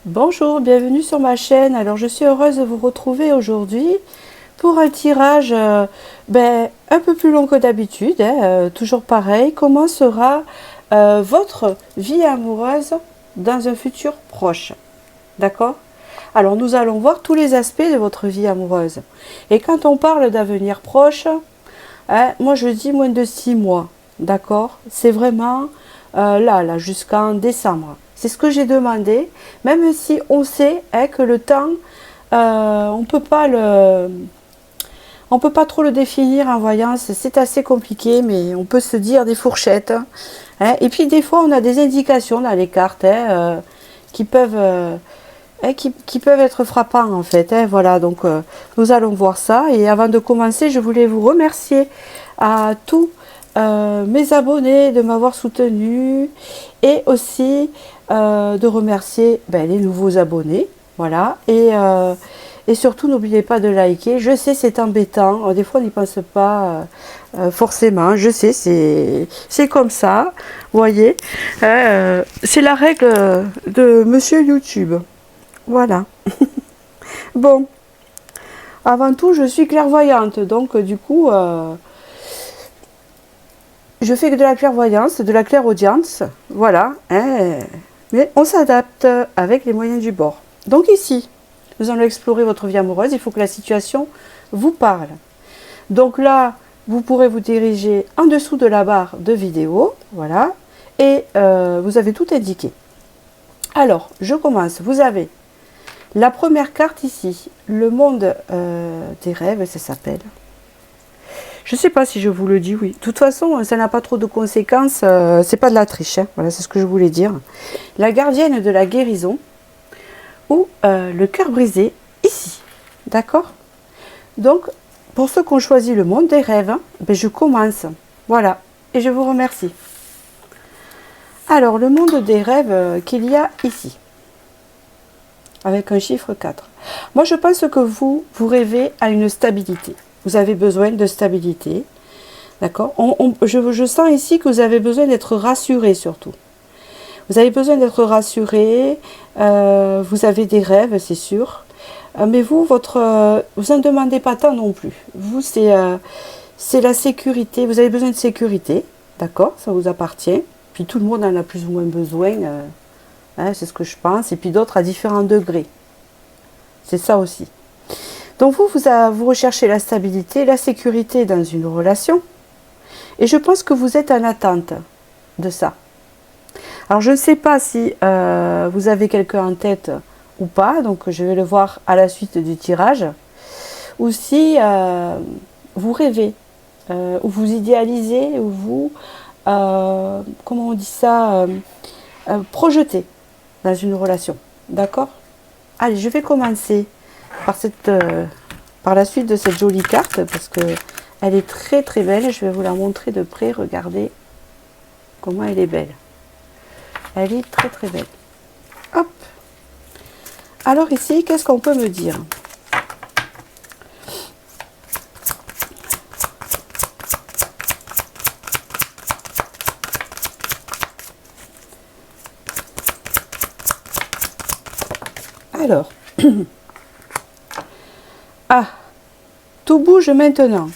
Bonjour, bienvenue sur ma chaîne. Alors je suis heureuse de vous retrouver aujourd'hui pour un tirage un peu plus long que d'habitude, toujours pareil. Comment sera votre vie amoureuse dans un futur proche? D'accord? Alors nous allons voir tous les aspects de votre vie amoureuse. Et quand on parle d'avenir proche, moi je dis moins de 6 mois. D'accord? C'est vraiment là jusqu'en décembre. C'est ce que j'ai demandé, même si on sait que le temps, on peut pas trop le définir en voyance, c'est assez compliqué, mais on peut se dire des fourchettes. Et puis des fois, on a des indications dans les cartes qui peuvent être frappantes en fait. Voilà, donc nous allons voir ça. Et avant de commencer, je voulais vous remercier à tous mes abonnés de m'avoir soutenu et aussi de remercier les nouveaux abonnés, voilà, et surtout n'oubliez pas de liker. Je sais, c'est embêtant, des fois on n'y pense pas forcément, je sais, c'est comme ça, vous voyez, c'est la règle de monsieur YouTube, voilà. Bon, avant tout je suis clairvoyante, donc du coup je fais que de la clairvoyance, de la clairaudience, voilà, mais on s'adapte avec les moyens du bord. Donc ici, nous allons explorer votre vie amoureuse, il faut que la situation vous parle. Donc là, vous pourrez vous diriger en dessous de la barre de vidéo, voilà, et vous avez tout indiqué. Alors, je commence, vous avez la première carte ici, le monde des rêves, ça s'appelle. Je ne sais pas si je vous le dis, oui. De toute façon, ça n'a pas trop de conséquences. C'est pas de la triche. Voilà, c'est ce que je voulais dire. La gardienne de la guérison ou le cœur brisé, ici. D'accord? Donc, pour ceux qui ont choisi le monde des rêves, je commence. Voilà. Et je vous remercie. Alors, le monde des rêves qu'il y a ici. Avec un chiffre 4. Moi, je pense que vous rêvez à une stabilité. Vous avez besoin de stabilité. D'accord? Je sens ici que vous avez besoin d'être rassuré surtout. Vous avez besoin d'être rassuré. Vous avez des rêves, c'est sûr. Mais vous n'en demandez pas tant non plus. Vous, c'est la sécurité. Vous avez besoin de sécurité. D'accord? Ça vous appartient. Puis tout le monde en a plus ou moins besoin. C'est ce que je pense. Et puis d'autres à différents degrés. C'est ça aussi. Donc vous recherchez la stabilité, la sécurité dans une relation. Et je pense que vous êtes en attente de ça. Alors je ne sais pas si vous avez quelqu'un en tête ou pas. Donc je vais le voir à la suite du tirage. Ou si vous rêvez, ou vous idéalisez, ou vous, comment on dit ça, projetez dans une relation. D'accord? Allez, je vais commencer par la suite de cette jolie carte parce que elle est très très belle. Je vais vous la montrer de près. Regardez comment elle est belle. Elle est très très belle. Hop. Alors ici, qu'est-ce qu'on peut me dire? Alors. Ah, tout bouge maintenant,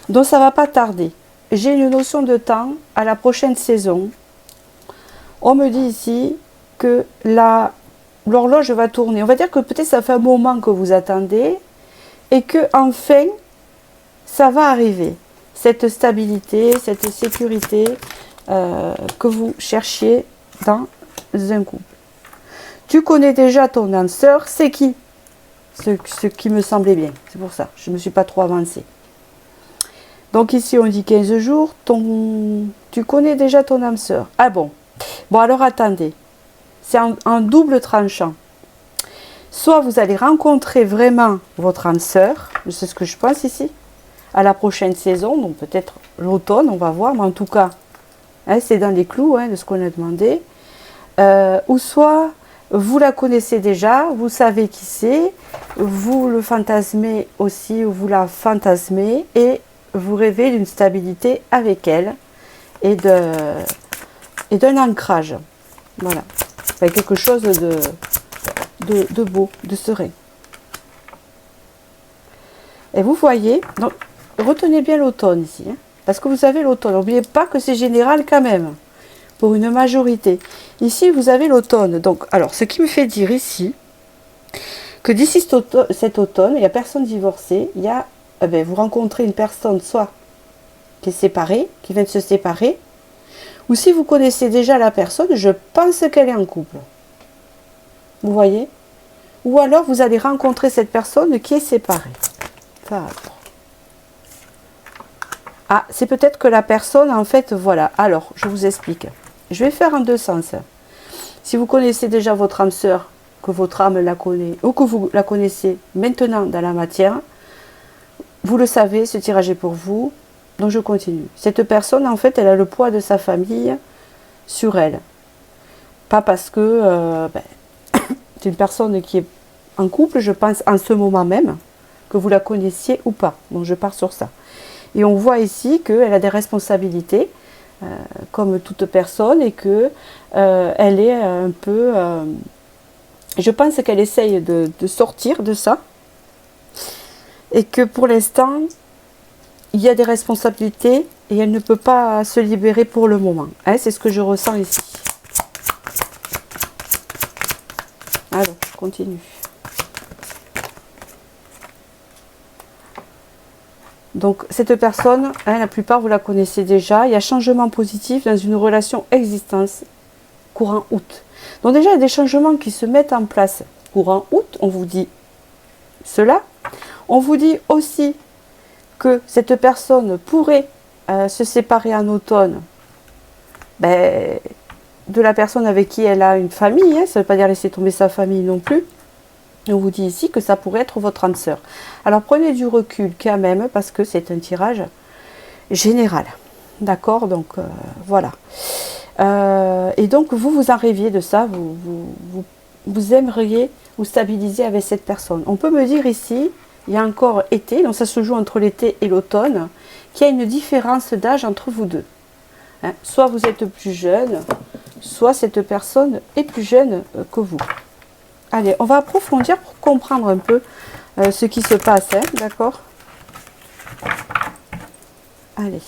donc ça va pas tarder. J'ai une notion de temps à la prochaine saison. On me dit ici que l'horloge va tourner. On va dire que peut-être ça fait un moment que vous attendez et que enfin ça va arriver. Cette stabilité, cette sécurité que vous cherchiez dans un couple. Tu connais déjà ton âme sœur, c'est qui? Ce qui me semblait bien, c'est pour ça, je ne me suis pas trop avancée. Donc ici on dit 15 jours, tu connais déjà ton âme sœur. Ah bon, bon alors attendez, c'est en double tranchant. Soit vous allez rencontrer vraiment votre âme sœur, c'est ce que je pense ici, à la prochaine saison, donc peut-être l'automne, on va voir, mais en tout cas, c'est dans les clous de ce qu'on a demandé. Ou soit vous la connaissez déjà, vous savez qui c'est, vous le fantasmez aussi, ou vous la fantasmez, et vous rêvez d'une stabilité avec elle et d'un ancrage. Voilà. Avec quelque chose de beau, de serein. Et vous voyez, donc, retenez bien l'automne ici, hein, parce que vous avez l'automne. N'oubliez pas que c'est général quand même, pour une majorité. Ici, vous avez l'automne. Donc, alors, ce qui me fait dire ici, que d'ici cet automne, il n'y a personne divorcé, il y a, vous rencontrez une personne soit qui est séparée, qui vient de se séparer, ou si vous connaissez déjà la personne, je pense qu'elle est en couple. Vous voyez? Ou alors, vous allez rencontrer cette personne qui est séparée. Ah, c'est peut-être que la personne, en fait, voilà. Alors, je vous explique. Je vais faire en deux sens. Si vous connaissez déjà votre âme sœur, que votre âme la connaît, ou que vous la connaissez maintenant dans la matière, vous le savez, ce tirage est pour vous. Donc, je continue. Cette personne, en fait, elle a le poids de sa famille sur elle. Pas parce que c'est une personne qui est en couple, je pense, en ce moment même, que vous la connaissiez ou pas. Donc, je pars sur ça. Et on voit ici qu'elle a des responsabilités, comme toute personne, et que elle est un peu... je pense qu'elle essaye de sortir de ça, et que pour l'instant, il y a des responsabilités, et elle ne peut pas se libérer pour le moment. Hein, c'est ce que je ressens ici. Alors, je continue. Donc, cette personne, hein, la plupart, vous la connaissez déjà. Il y a changement positif dans une relation existence courant août. Donc, déjà, il y a des changements qui se mettent en place courant août. On vous dit cela. On vous dit aussi que cette personne pourrait se séparer en automne de la personne avec qui elle a une famille. Hein. Ça ne veut pas dire laisser tomber sa famille non plus. On vous dit ici que ça pourrait être votre âme sœur. Alors prenez du recul quand même, parce que c'est un tirage général. D'accord? Donc voilà. Et donc vous en rêviez de ça, vous aimeriez vous stabiliser avec cette personne. On peut me dire ici, il y a encore été, donc ça se joue entre l'été et l'automne, qu'il y a une différence d'âge entre vous deux. Hein? Soit vous êtes plus jeune, soit cette personne est plus jeune que vous. Allez, on va approfondir pour comprendre un peu ce qui se passe, hein, d'accord? Allez.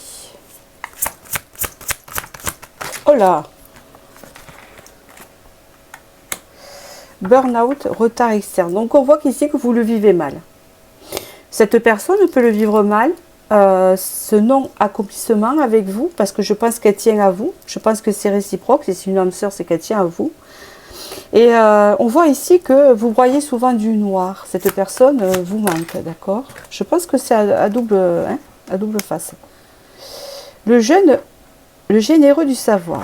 Oh là! Burn-out, retard externe. Donc on voit qu'ici que vous le vivez mal. Cette personne peut le vivre mal, ce non-accomplissement avec vous, parce que je pense qu'elle tient à vous. Je pense que c'est réciproque, si c'est une âme sœur, c'est qu'elle tient à vous. Et on voit ici que vous voyez souvent du noir. Cette personne vous manque, d'accord? Je pense que c'est à double face. Le généreux du savoir.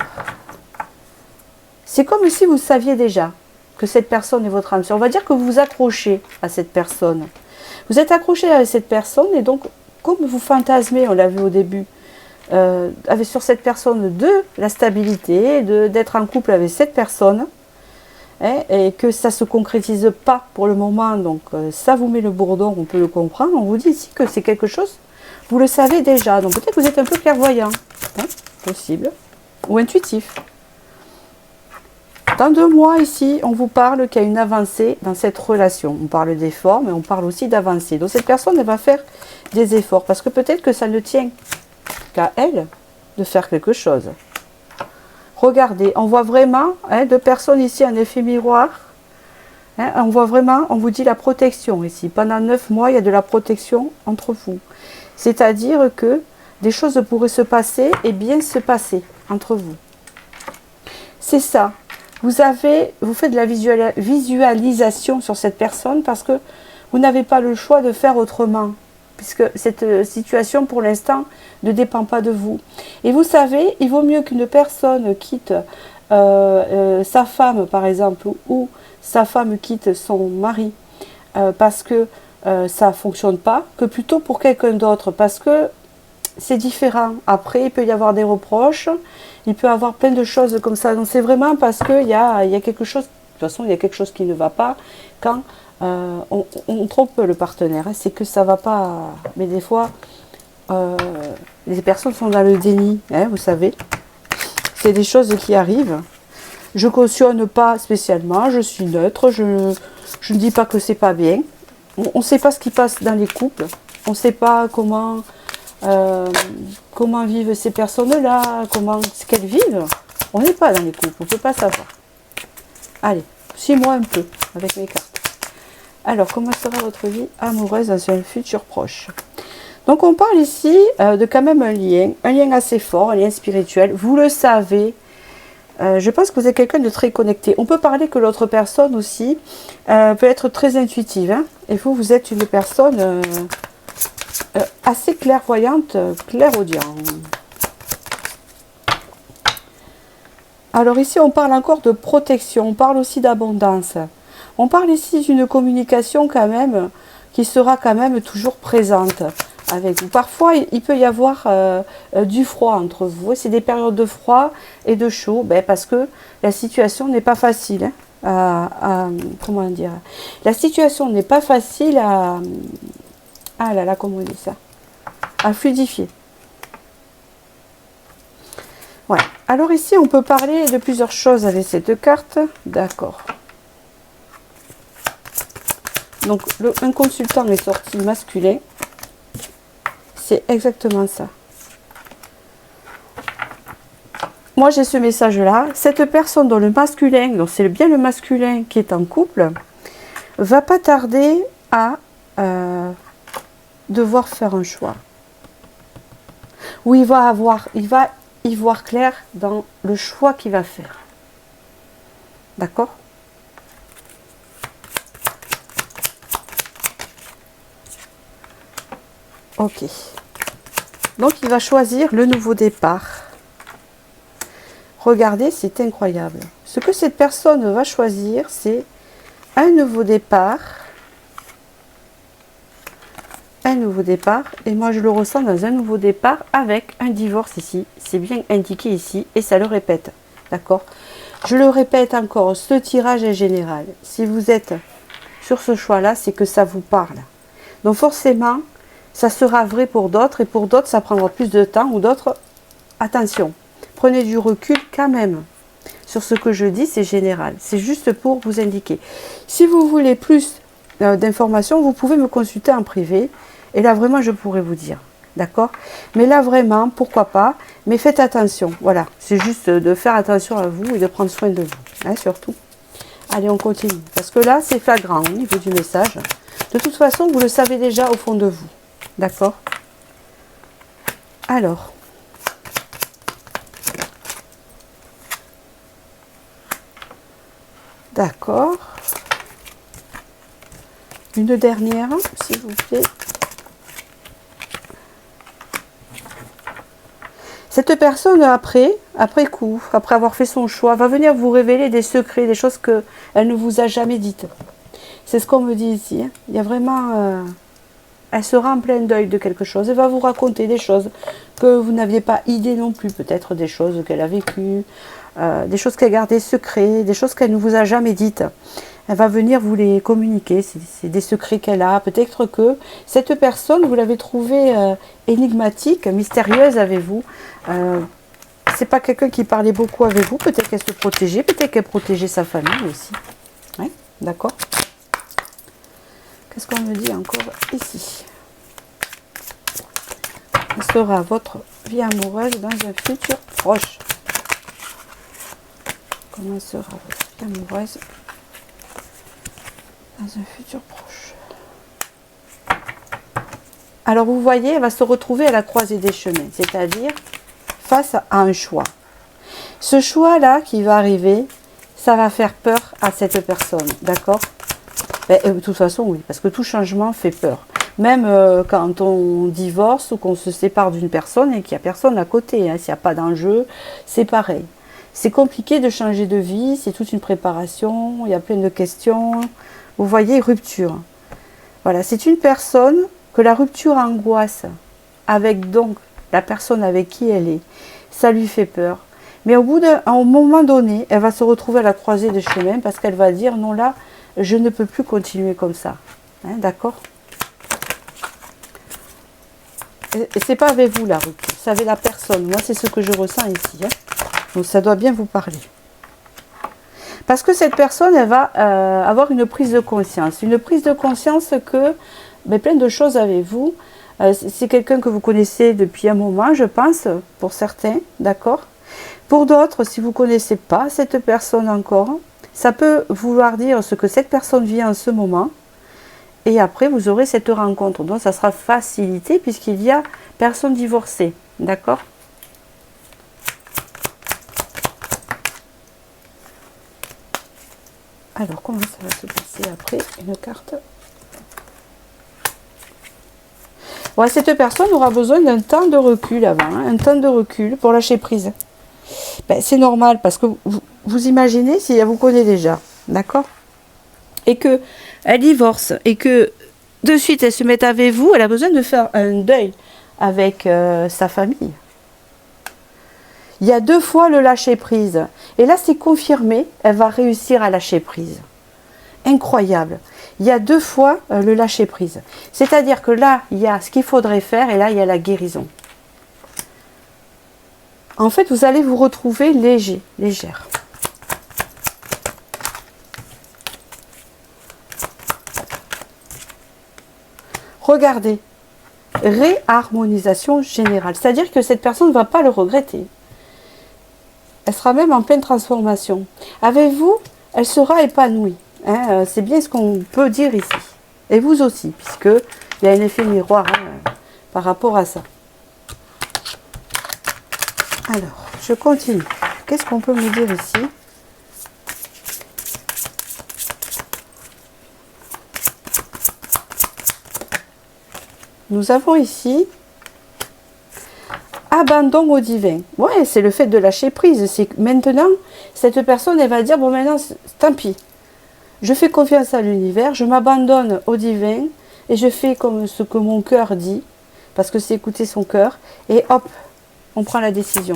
C'est comme si vous saviez déjà que cette personne est votre âme sœur. On va dire que vous vous accrochez à cette personne. Vous êtes accroché à cette personne et donc, comme vous fantasmez, on l'a vu au début, sur cette personne de la stabilité, d'être en couple avec cette personne, hein, et que ça ne se concrétise pas pour le moment, donc ça vous met le bourdon, on peut le comprendre. On vous dit ici que c'est quelque chose, vous le savez déjà, donc peut-être que vous êtes un peu clairvoyant, hein, possible, ou intuitif. Dans 2 mois ici, on vous parle qu'il y a une avancée dans cette relation. On parle d'efforts, mais on parle aussi d'avancée. Donc cette personne, elle va faire des efforts, parce que peut-être que ça ne tient qu'à elle de faire quelque chose. Regardez, on voit vraiment 2 personnes ici en effet miroir. Hein, on voit vraiment, on vous dit la protection ici. Pendant 9 mois, il y a de la protection entre vous. C'est-à-dire que des choses pourraient se passer et bien se passer entre vous. C'est ça. Vous faites de la visualisation sur cette personne parce que vous n'avez pas le choix de faire autrement. Puisque cette situation, pour l'instant, ne dépend pas de vous. Et vous savez, il vaut mieux qu'une personne quitte sa femme, par exemple, ou sa femme quitte son mari parce que ça ne fonctionne pas, que plutôt pour quelqu'un d'autre, parce que c'est différent. Après, il peut y avoir des reproches, il peut y avoir plein de choses comme ça. Donc c'est vraiment parce qu'il y a quelque chose toute façon, il y a quelque chose qui ne va pas quand on trompe le partenaire. Hein. C'est que ça va pas. Mais des fois, les personnes sont dans le déni, hein, vous savez. C'est des choses qui arrivent. Je cautionne pas spécialement, je suis neutre, je ne dis pas que c'est pas bien. On ne sait pas ce qui passe dans les couples, on ne sait pas comment vivent ces personnes-là, ce qu'elles vivent. On n'est pas dans les couples, on ne peut pas savoir. Allez, suis-moi un peu avec mes cartes. Alors, comment sera votre vie amoureuse dans un futur proche? Donc, on parle ici de quand même un lien assez fort, un lien spirituel. Vous le savez. Je pense que vous êtes quelqu'un de très connecté. On peut parler que l'autre personne aussi peut être très intuitive. Hein, et vous êtes une personne assez clairvoyante, clairaudiente. Alors ici, on parle encore de protection. On parle aussi d'abondance. On parle ici d'une communication quand même qui sera quand même toujours présente avec vous. Parfois, il peut y avoir du froid entre vous. C'est des périodes de froid et de chaud, parce que la situation n'est pas facile. Hein, comment dire? La situation n'est pas facile à... Ah là là, comment on dit ça? À fluidifier. Voilà. Alors ici, on peut parler de plusieurs choses avec cette carte. D'accord. Donc, un consultant est sorti masculin. C'est exactement ça. Moi, j'ai ce message-là. Cette personne dont le masculin, donc c'est bien le masculin qui est en couple, va pas tarder à devoir faire un choix. Où il va y voir clair dans le choix qu'il va faire. D'accord ? Ok. Donc, il va choisir le nouveau départ. Regardez, c'est incroyable. Ce que cette personne va choisir, c'est un nouveau départ. Un nouveau départ. Et moi, je le ressens dans un nouveau départ avec un divorce ici. C'est bien indiqué ici et ça le répète. D'accord ? Je le répète encore, ce tirage est général. Si vous êtes sur ce choix-là, c'est que ça vous parle. Donc, forcément, ça sera vrai pour d'autres et pour d'autres, ça prendra plus de temps ou d'autres, attention, prenez du recul quand même. Sur ce que je dis, c'est général. C'est juste pour vous indiquer. Si vous voulez plus d'informations, vous pouvez me consulter en privé. Et là, vraiment, je pourrais vous dire. D'accord? Mais là, vraiment, pourquoi pas. Mais faites attention. Voilà. C'est juste de faire attention à vous et de prendre soin de vous. Hein, surtout. Allez, on continue. Parce que là, c'est flagrant au niveau du message. De toute façon, vous le savez déjà au fond de vous. D'accord? Alors. D'accord. Une dernière, s'il vous plaît. Cette personne, après coup, après avoir fait son choix, va venir vous révéler des secrets, des choses qu'elle ne vous a jamais dites. C'est ce qu'on me dit ici. Hein. Il y a vraiment... elle sera en plein deuil de quelque chose. Elle va vous raconter des choses que vous n'aviez pas idée non plus. Peut-être des choses qu'elle a vécues, des choses qu'elle a gardées secrets, des choses qu'elle ne vous a jamais dites. Elle va venir vous les communiquer. C'est des secrets qu'elle a. Peut-être que cette personne, vous l'avez trouvée énigmatique, mystérieuse avec vous. C'est pas quelqu'un qui parlait beaucoup avec vous. Peut-être qu'elle se protégeait. Peut-être qu'elle protégeait sa famille aussi. Ouais, d'accord. Qu'est-ce qu'on me dit encore ici? Quelle sera votre vie amoureuse dans un futur proche? Comment sera votre vie amoureuse dans un futur proche? Alors vous voyez, elle va se retrouver à la croisée des chemins, c'est-à-dire face à un choix. Ce choix-là qui va arriver, ça va faire peur à cette personne, d'accord? De toute façon, oui, parce que tout changement fait peur. Même quand on divorce ou qu'on se sépare d'une personne et qu'il n'y a personne à côté, hein, s'il n'y a pas d'enjeu, c'est pareil. C'est compliqué de changer de vie, c'est toute une préparation, il y a plein de questions. Vous voyez, rupture. Voilà, c'est une personne que la rupture angoisse avec donc la personne avec qui elle est. Ça lui fait peur. Mais à un moment donné, elle va se retrouver à la croisée des chemins parce qu'elle va dire, non là, je ne peux plus continuer comme ça. Hein, d'accord? Et c'est pas avec vous la rupture, c'est avec la personne. Moi, c'est ce que je ressens ici. Hein. Donc, ça doit bien vous parler. Parce que cette personne, elle va avoir une prise de conscience. Une prise de conscience que plein de choses avec vous. C'est quelqu'un que vous connaissez depuis un moment, je pense, pour certains, d'accord? Pour d'autres, si vous ne connaissez pas cette personne encore, ça peut vouloir dire ce que cette personne vit en ce moment. Et après, vous aurez cette rencontre. Donc, ça sera facilité puisqu'il y a personne divorcée, d'accord? Alors, comment ça va se passer après? Une carte. Ouais, cette personne aura besoin d'un temps de recul avant, hein, un temps de recul pour lâcher prise. Ben, c'est normal parce que vous imaginez si elle vous connaît déjà, d'accord? Et que elle divorce et que de suite elle se met avec vous, elle a besoin de faire un deuil avec sa famille. Il y a 2 fois le lâcher prise. Et là, c'est confirmé, elle va réussir à lâcher prise. Incroyable. Il y a 2 fois le lâcher prise. C'est-à-dire que là, il y a ce qu'il faudrait faire et là, il y a la guérison. En fait, vous allez vous retrouver léger, légère. Regardez. Réharmonisation générale. C'est-à-dire que cette personne ne va pas le regretter. Elle sera même en pleine transformation. Avec vous, elle sera épanouie. Hein, c'est bien ce qu'on peut dire ici. Et vous aussi, puisqu'il y a un effet miroir par rapport à ça. Alors, je continue. Qu'est-ce qu'on peut me dire ici? Nous avons ici abandon au divin. Ouais, c'est le fait de lâcher prise. C'est que maintenant, cette personne, elle va dire, bon maintenant, tant pis. Je fais confiance à l'univers, je m'abandonne au divin et je fais comme ce que mon cœur dit, parce que c'est écouter son cœur, et hop, on prend la décision.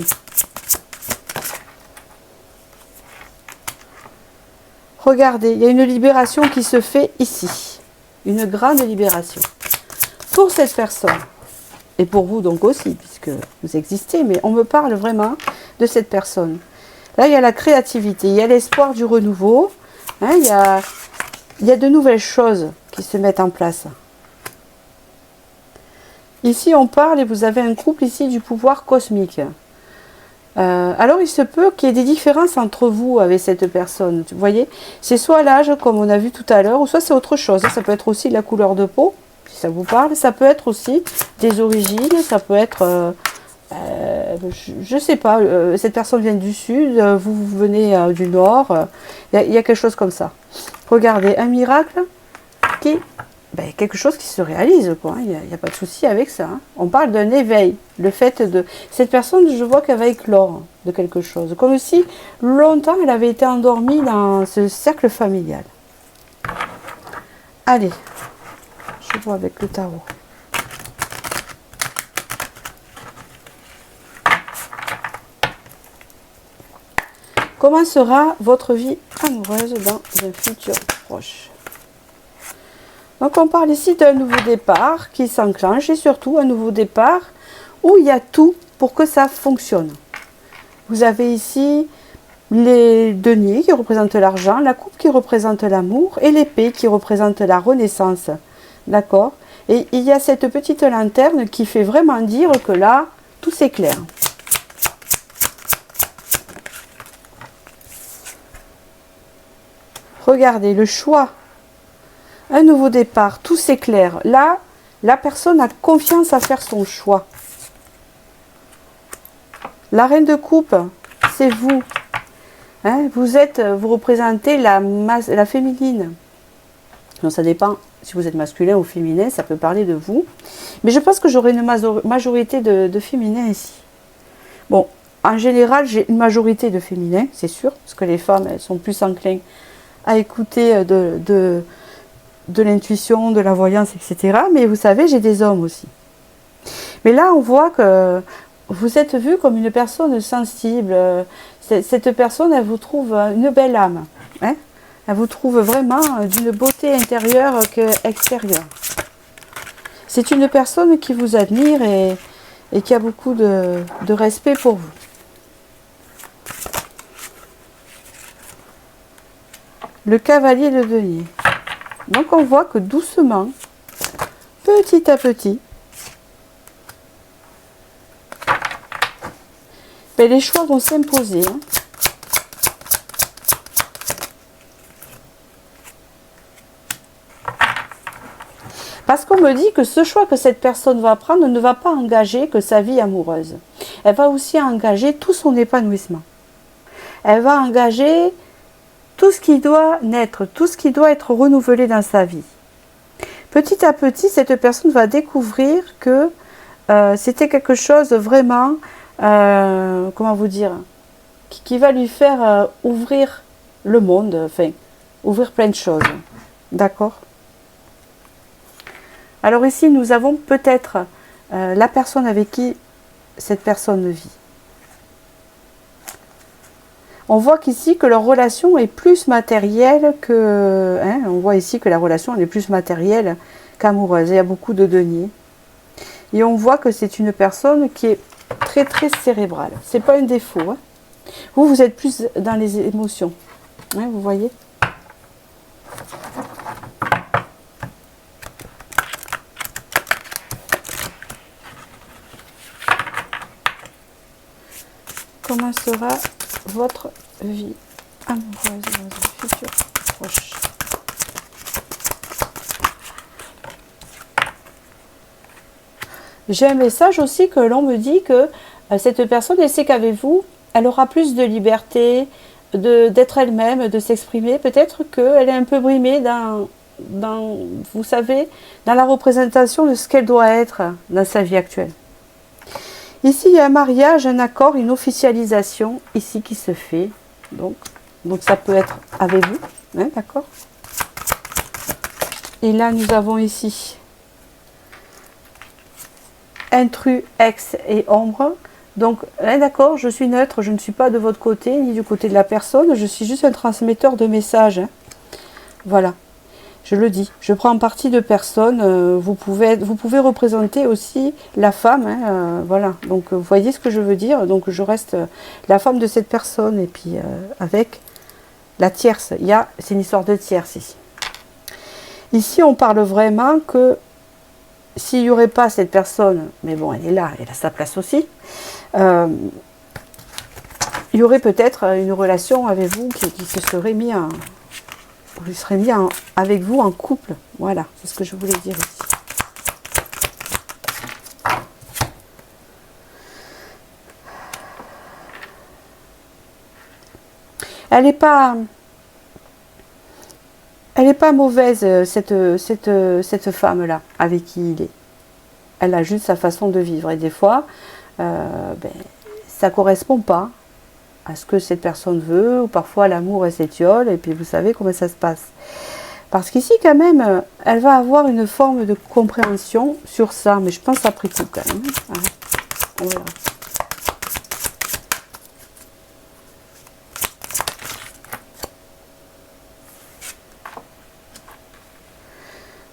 Regardez, il y a une libération qui se fait ici. Une grande libération. Pour cette personne. Et pour vous donc aussi, puisque vous existez, mais on me parle vraiment de cette personne. Là, il y a la créativité, il y a l'espoir du renouveau, hein, il y a de nouvelles choses qui se mettent en place. Ici, on parle, et vous avez un couple ici du pouvoir cosmique. Alors, il se peut qu'il y ait des différences entre vous avec cette personne. Vous voyez, c'est soit l'âge, comme on a vu tout à l'heure, ou soit c'est autre chose. Ça peut être aussi la couleur de peau. Ça vous parle, ça peut être aussi des origines, ça peut être, je ne sais pas, cette personne vient du sud, vous venez du nord, il y a quelque chose comme ça. Regardez, un miracle qui, quelque chose qui se réalise, quoi. Il n'y a pas de souci avec ça. Hein. On parle d'un éveil, le fait de... Cette personne, je vois qu'elle va éclore de quelque chose, comme si longtemps elle avait été endormie dans ce cercle familial. Allez. Je vois avec le tarot. Comment sera votre vie amoureuse dans un futur proche? Donc on parle ici d'un nouveau départ qui s'enclenche et surtout un nouveau départ où il y a tout pour que ça fonctionne. Vous avez ici les deniers qui représentent l'argent, la coupe qui représente l'amour et l'épée qui représente la renaissance. D'accord? Et il y a cette petite lanterne qui fait vraiment dire que là, tout s'éclaire. Regardez, le choix. Un nouveau départ, tout s'éclaire. Là, la personne a confiance à faire son choix. La reine de coupe, c'est vous. Hein, vous représentez la féminine. Donc ça dépend. Si vous êtes masculin ou féminin, ça peut parler de vous. Mais je pense que j'aurai une majorité de féminins ici. Bon, en général, j'ai une majorité de féminins, c'est sûr. Parce que les femmes, elles sont plus enclines à écouter de l'intuition, de la voyance, etc. Mais vous savez, j'ai des hommes aussi. Mais là, on voit que vous êtes vu comme une personne sensible. Cette personne, elle vous trouve une belle âme. Hein? Elle vous trouve vraiment d'une beauté intérieure qu'extérieure. C'est une personne qui vous admire et qui a beaucoup de respect pour vous. Le cavalier de denier. Donc on voit que doucement, petit à petit, ben les choix vont s'imposer. Hein. Parce qu'on me dit que ce choix que cette personne va prendre ne va pas engager que sa vie amoureuse. Elle va aussi engager tout son épanouissement. Elle va engager tout ce qui doit naître, tout ce qui doit être renouvelé dans sa vie. Petit à petit, cette personne va découvrir que c'était quelque chose vraiment, comment vous dire, qui va lui faire ouvrir le monde, enfin, ouvrir plein de choses. D'accord ? Alors ici, nous avons peut-être la personne avec qui cette personne vit. On voit qu'ici que leur relation est plus matérielle que... Hein, on voit ici que la relation est plus matérielle qu'amoureuse. Il y a beaucoup de deniers. Et on voit que c'est une personne qui est très très cérébrale. C'est pas un défaut. Hein. Vous êtes plus dans les émotions. Hein, vous voyez ? Comment sera votre vie amoureuse dans un futur proche? J'ai un message aussi que l'on me dit que cette personne, elle sait qu'avec vous, elle aura plus de liberté, d'être elle-même, de s'exprimer. Peut-être qu'elle est un peu brimée vous savez, dans la représentation de ce qu'elle doit être dans sa vie actuelle. Ici, il y a un mariage, un accord, une officialisation ici qui se fait. Donc ça peut être avec vous, hein, d'accord? Et là, nous avons ici intrus, ex et ombre. Donc, hein, d'accord, je suis neutre, je ne suis pas de votre côté, ni du côté de la personne. Je suis juste un transmetteur de messages. Hein. Voilà. Je le dis, je prends partie de personnes, vous pouvez représenter aussi la femme, hein, voilà, donc vous voyez ce que je veux dire, donc je reste la femme de cette personne, et puis avec la tierce, c'est une histoire de tierce ici. Ici on parle vraiment que s'il n'y aurait pas cette personne, mais bon elle est là, elle a sa place aussi, il y aurait peut-être une relation avec vous qui se serait mis en... Vous serez mis avec vous en couple. Voilà, c'est ce que je voulais dire ici. Elle n'est pas mauvaise, cette femme-là, avec qui il est. Elle a juste sa façon de vivre. Et des fois, ça ne correspond pas à ce que cette personne veut, ou parfois l'amour s'étiole, et puis vous savez comment ça se passe. Parce qu'ici, quand même, elle va avoir une forme de compréhension sur ça, mais je pense après coup, quand même. On verra.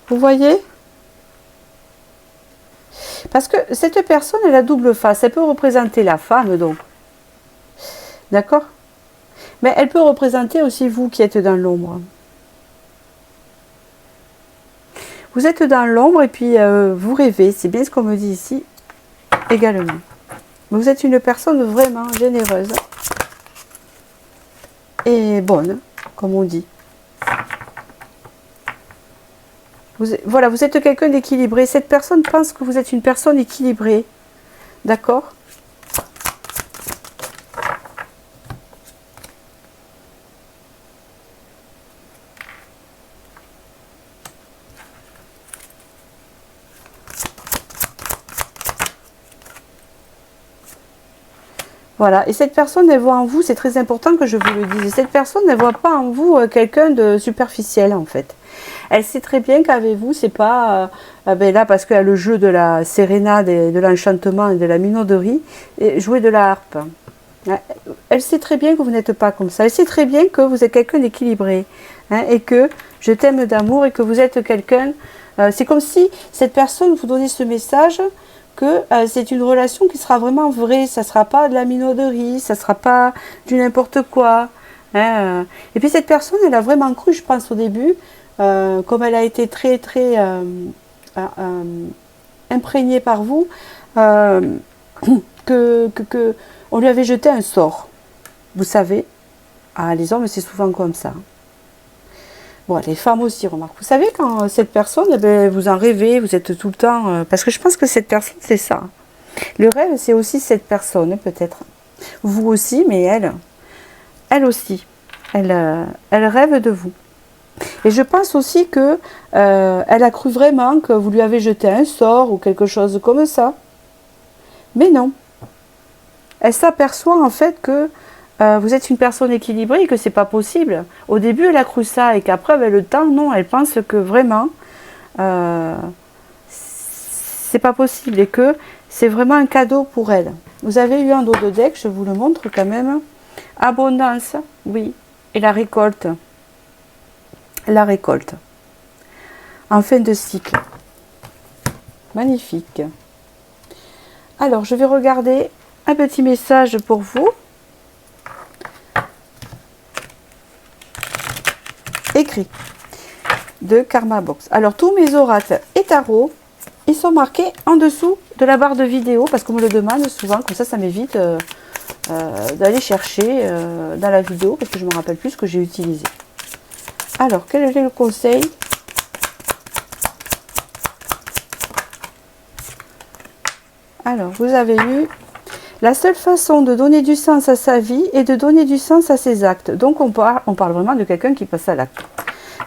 Vous voyez? Parce que cette personne, elle a double face. Elle peut représenter la femme, donc. D'accord? Mais elle peut représenter aussi vous qui êtes dans l'ombre. Vous êtes dans l'ombre et puis vous rêvez. C'est bien ce qu'on me dit ici également. Vous êtes une personne vraiment généreuse et bonne, comme on dit. Voilà, vous êtes quelqu'un d'équilibré. Cette personne pense que vous êtes une personne équilibrée. D'accord ? Voilà, et cette personne, elle voit en vous, c'est très important que je vous le dise, cette personne, elle voit pas en vous quelqu'un de superficiel en fait. Elle sait très bien qu'avec vous, c'est pas ben là parce qu'il y a le jeu de la sérénade, et de l'enchantement et de la minauderie, et jouer de la harpe. Elle sait très bien que vous n'êtes pas comme ça. Elle sait très bien que vous êtes quelqu'un d'équilibré, hein, et que je t'aime d'amour et que vous êtes quelqu'un. C'est comme si cette personne vous donnait ce message que c'est une relation qui sera vraiment vraie. Ça ne sera pas de la minauderie, ça ne sera pas du n'importe quoi. Hein. Et puis cette personne, elle a vraiment cru, je pense au début, comme elle a été très très imprégnée par vous, que on lui avait jeté un sort. Vous savez, les hommes, c'est souvent comme ça. Bon, les femmes aussi, remarque. Vous savez, quand cette personne, eh bien, vous en rêvez, vous êtes tout le temps... parce que je pense que cette personne, c'est ça. Le rêve, c'est aussi cette personne, peut-être. Vous aussi, mais elle aussi. Elle rêve de vous. Et je pense aussi que elle a cru vraiment que vous lui avez jeté un sort ou quelque chose comme ça. Mais non. Elle s'aperçoit en fait que vous êtes une personne équilibrée et que c'est pas possible. Au début, elle a cru ça et qu'après, avec le temps, non, elle pense que vraiment, c'est pas possible et que c'est vraiment un cadeau pour elle. Vous avez eu un dos de deck, je vous le montre quand même. Abondance, oui, et la récolte. La récolte. En fin de cycle. Magnifique. Alors, je vais regarder un petit message pour vous. Écrit de Karma Box. Alors tous mes oracles et tarots, ils sont marqués en dessous de la barre de vidéo parce qu'on me le demande souvent, comme ça m'évite d'aller chercher dans la vidéo parce que je ne me rappelle plus ce que j'ai utilisé. Alors quel est le conseil? Alors vous avez eu la seule façon de donner du sens à sa vie est de donner du sens à ses actes. Donc on parle vraiment de quelqu'un qui passe à l'acte.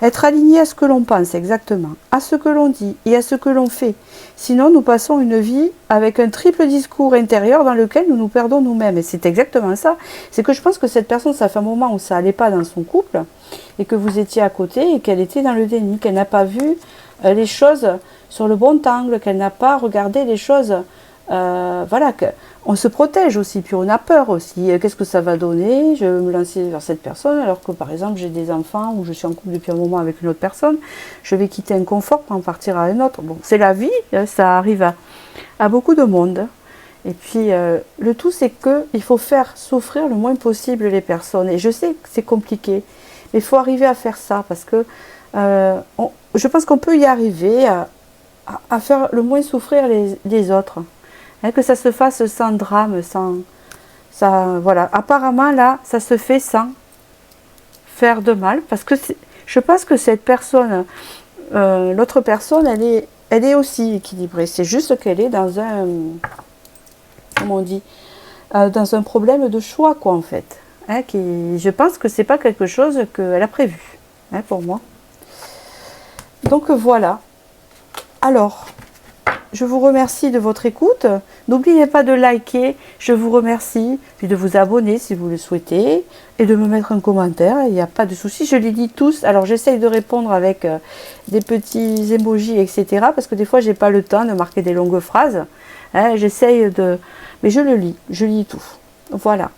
Être aligné à ce que l'on pense, exactement, à ce que l'on dit et à ce que l'on fait. Sinon, nous passons une vie avec un triple discours intérieur dans lequel nous nous perdons nous-mêmes. Et c'est exactement ça. C'est que je pense que cette personne, ça fait un moment où ça n'allait pas dans son couple et que vous étiez à côté et qu'elle était dans le déni, qu'elle n'a pas vu les choses sur le bon angle, qu'elle n'a pas regardé les choses... voilà, on se protège aussi, puis on a peur aussi. Qu'est-ce que ça va donner? Je vais me lancer vers cette personne, alors que par exemple j'ai des enfants ou je suis en couple depuis un moment avec une autre personne. Je vais quitter un confort pour en partir à un autre. Bon, c'est la vie, ça arrive à beaucoup de monde. Et puis le tout, c'est qu'il faut faire souffrir le moins possible les personnes. Et je sais que c'est compliqué, mais il faut arriver à faire ça parce que je pense qu'on peut y arriver à faire le moins souffrir les autres. Hein, que ça se fasse sans drame, voilà. Apparemment, là, ça se fait sans faire de mal, parce que je pense que cette personne, l'autre personne, elle est aussi équilibrée. C'est juste qu'elle est dans un, comment on dit, dans un problème de choix, quoi, en fait. Hein, je pense que c'est pas quelque chose qu'elle a prévu, hein, pour moi. Donc voilà. Alors, je vous remercie de votre écoute. N'oubliez pas de liker, je vous remercie, puis de vous abonner si vous le souhaitez, et de me mettre un commentaire, il n'y a pas de souci, je les lis tous. Alors j'essaye de répondre avec des petits emojis, etc. Parce que des fois, j'ai pas le temps de marquer des longues phrases. Hein, j'essaye de... Mais je lis tout. Voilà.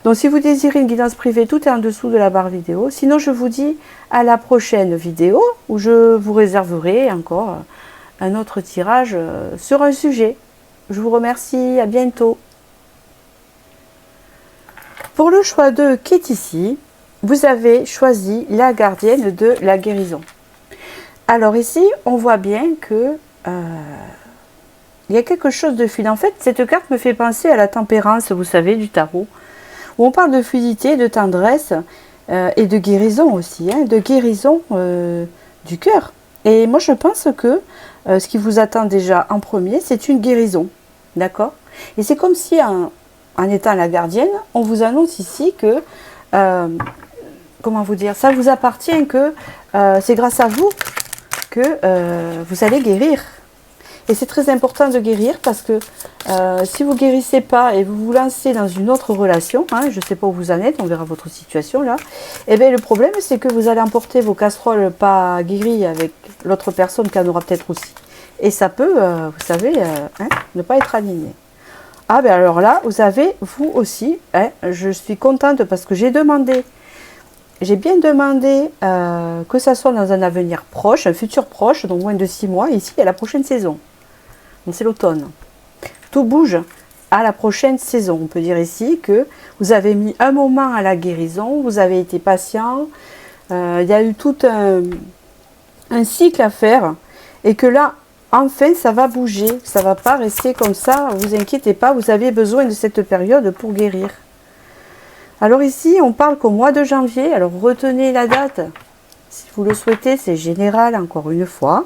Donc si vous désirez une guidance privée, tout est en dessous de la barre vidéo. Sinon, je vous dis à la prochaine vidéo, où je vous réserverai encore... un autre tirage sur un sujet. Je vous remercie, à bientôt. Pour le choix 2 qui est ici, vous avez choisi la gardienne de la guérison. Alors ici, on voit bien que il y a quelque chose de fluide. En fait, cette carte me fait penser à la tempérance, vous savez, du tarot, où on parle de fluidité, de tendresse et de guérison aussi, hein, de guérison du cœur. Et moi, je pense que ce qui vous attend déjà en premier, c'est une guérison. D'accord? Et c'est comme si, en étant la gardienne, on vous annonce ici que, comment vous dire, ça vous appartient, que c'est grâce à vous que vous allez guérir. Et c'est très important de guérir parce que si vous ne guérissez pas et vous vous lancez dans une autre relation, hein, je ne sais pas où vous en êtes, on verra votre situation là, et bien le problème c'est que vous allez emporter vos casseroles pas guéries avec l'autre personne qui en aura peut-être aussi. Et ça peut, vous savez, hein, ne pas être aligné. Ah ben alors là, vous avez, vous aussi, hein, je suis contente parce que j'ai demandé, j'ai bien demandé que ça soit dans un avenir proche, un futur proche, donc moins de 6 mois, ici à la prochaine saison. Donc c'est l'automne. Tout bouge à la prochaine saison. On peut dire ici que vous avez mis un moment à la guérison, vous avez été patient, il y a eu tout un cycle à faire et que là, enfin, ça va bouger, ça ne va pas rester comme ça, vous inquiétez pas, vous avez besoin de cette période pour guérir. Alors ici, on parle qu'au mois de janvier, alors retenez la date, si vous le souhaitez, c'est général encore une fois,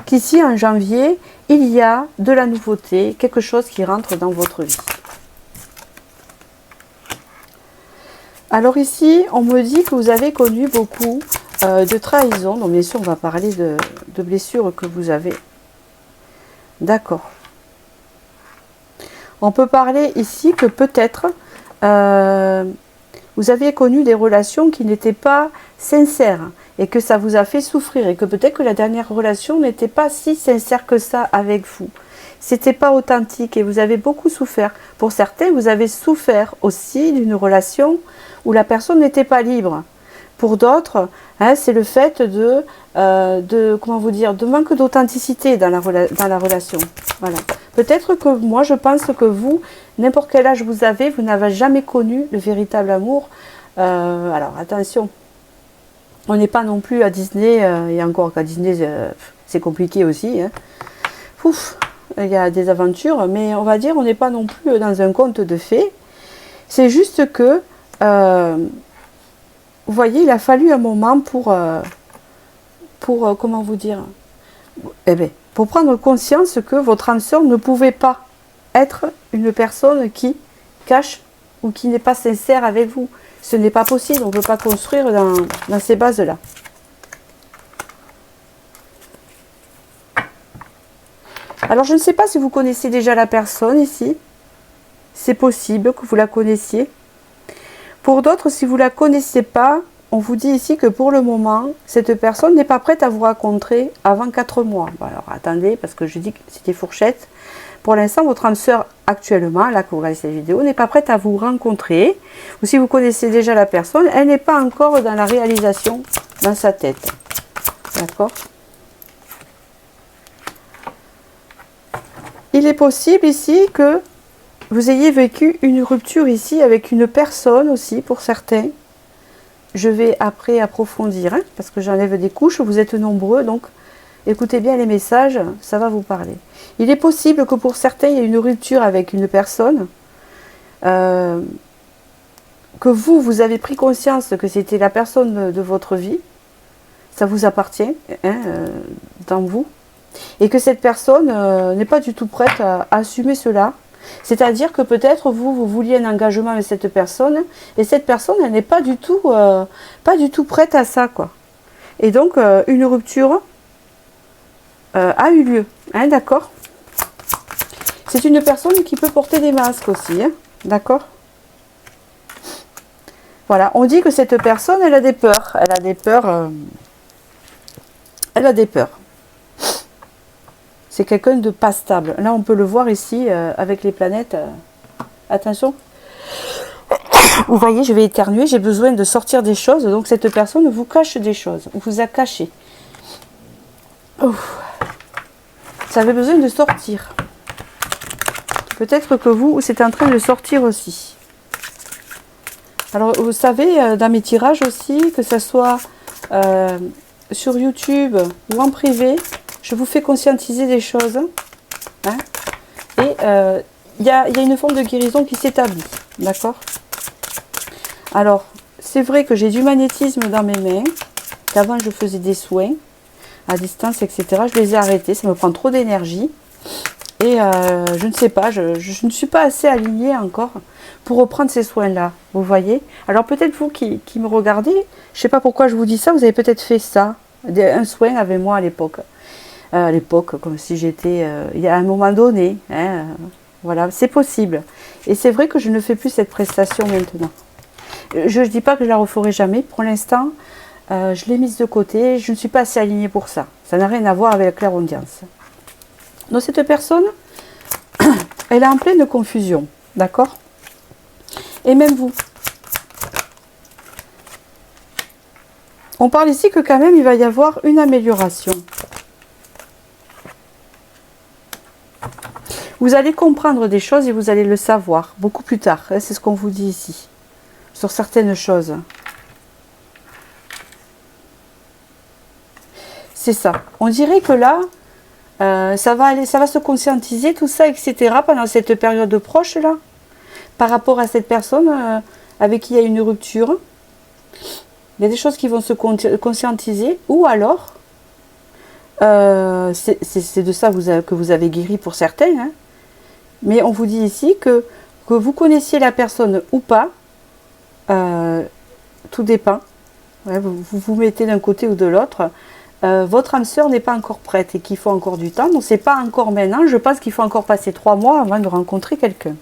qu'ici en janvier, il y a de la nouveauté, quelque chose qui rentre dans votre vie. Alors ici, on me dit que vous avez connu beaucoup de trahison, donc bien sûr on va parler de blessures que vous avez. D'accord. On peut parler ici que peut-être vous aviez connu des relations qui n'étaient pas sincères et que ça vous a fait souffrir et que peut-être que la dernière relation n'était pas si sincère que ça avec vous. C'était pas authentique et vous avez beaucoup souffert. Pour certains, vous avez souffert aussi d'une relation où la personne n'était pas libre. Pour d'autres, hein, c'est le fait comment vous dire, de manque d'authenticité dans la relation. Voilà. Peut-être que moi, je pense que vous, n'importe quel âge vous avez, vous n'avez jamais connu le véritable amour. Alors, attention, on n'est pas non plus à Disney, et encore qu'à Disney, c'est compliqué aussi. Hein. Ouf, il y a des aventures, mais on va dire, on n'est pas non plus dans un conte de fées. C'est juste que... vous voyez, il a fallu un moment pour comment vous dire, eh bien, pour prendre conscience que votre âme sœur ne pouvait pas être une personne qui cache ou qui n'est pas sincère avec vous. Ce n'est pas possible, on ne peut pas construire dans ces bases-là. Alors, je ne sais pas si vous connaissez déjà la personne ici. C'est possible que vous la connaissiez. Pour d'autres, si vous ne la connaissez pas, on vous dit ici que pour le moment, cette personne n'est pas prête à vous rencontrer avant 4 mois. Bon, alors attendez, parce que je dis que c'était fourchette. Pour l'instant, votre âme sœur actuellement, là que vous regardez cette vidéo, n'est pas prête à vous rencontrer. Ou si vous connaissez déjà la personne, elle n'est pas encore dans la réalisation dans sa tête. D'accord ? Il est possible ici que vous ayez vécu une rupture ici avec une personne aussi, pour certains. Je vais après approfondir, hein, parce que j'enlève des couches, vous êtes nombreux, donc écoutez bien les messages, ça va vous parler. Il est possible que pour certains, il y ait une rupture avec une personne, que vous avez pris conscience que c'était la personne de votre vie, ça vous appartient, hein, dans vous, et que cette personne n'est pas du tout prête à assumer cela. C'est-à-dire que peut-être vous vouliez un engagement avec cette personne et cette personne elle n'est pas du tout prête à ça, quoi. Et donc une rupture a eu lieu, hein, d'accord. C'est une personne qui peut porter des masques aussi, hein, d'accord. Voilà, on dit que cette personne elle a des peurs, elle a des peurs. C'est quelqu'un de pas stable. Là, on peut le voir ici avec les planètes. Attention. Vous voyez, je vais éternuer. J'ai besoin de sortir des choses. Donc, cette personne vous cache des choses. Vous a caché. Ouf. Ça avait besoin de sortir. Peut-être que vous, c'est en train de sortir aussi. Alors, vous savez, dans mes tirages aussi, que ce soit sur YouTube ou en privé, je vous fais conscientiser des choses. Hein, et il y a une forme de guérison qui s'établit. D'accord? Alors, c'est vrai que j'ai du magnétisme dans mes mains. Qu'avant, je faisais des soins à distance, etc. Je les ai arrêtés. Ça me prend trop d'énergie. Et je ne sais pas, je ne suis pas assez alignée encore pour reprendre ces soins-là. Vous voyez? Alors, peut-être vous qui me regardez, je ne sais pas pourquoi je vous dis ça, vous avez peut-être fait ça. Un soin avec moi à l'époque. à l'époque, comme si j'étais, il y a un moment donné, hein, voilà, c'est possible. Et c'est vrai que je ne fais plus cette prestation maintenant. Je ne dis pas que je la referai jamais, pour l'instant, je l'ai mise de côté, je ne suis pas assez alignée pour ça. Ça n'a rien à voir avec la clairaudience. Donc cette personne, elle est en pleine confusion, d'accord? Et même vous. On parle ici que quand même il va y avoir une amélioration. Vous allez comprendre des choses et vous allez le savoir beaucoup plus tard. C'est ce qu'on vous dit ici. Sur certaines choses. C'est ça. On dirait que là, ça va se conscientiser, tout ça, etc. pendant cette période proche là. Par rapport à cette personne avec qui il y a une rupture. Il y a des choses qui vont se conscientiser. Ou alors, c'est de ça que vous avez guéri pour certains. Hein. Mais on vous dit ici que vous connaissiez la personne ou pas, tout dépend. Ouais, vous vous mettez d'un côté ou de l'autre. Votre âme sœur n'est pas encore prête et qu'il faut encore du temps. Donc c'est pas encore maintenant. Je pense qu'il faut encore passer 3 mois avant de rencontrer quelqu'un.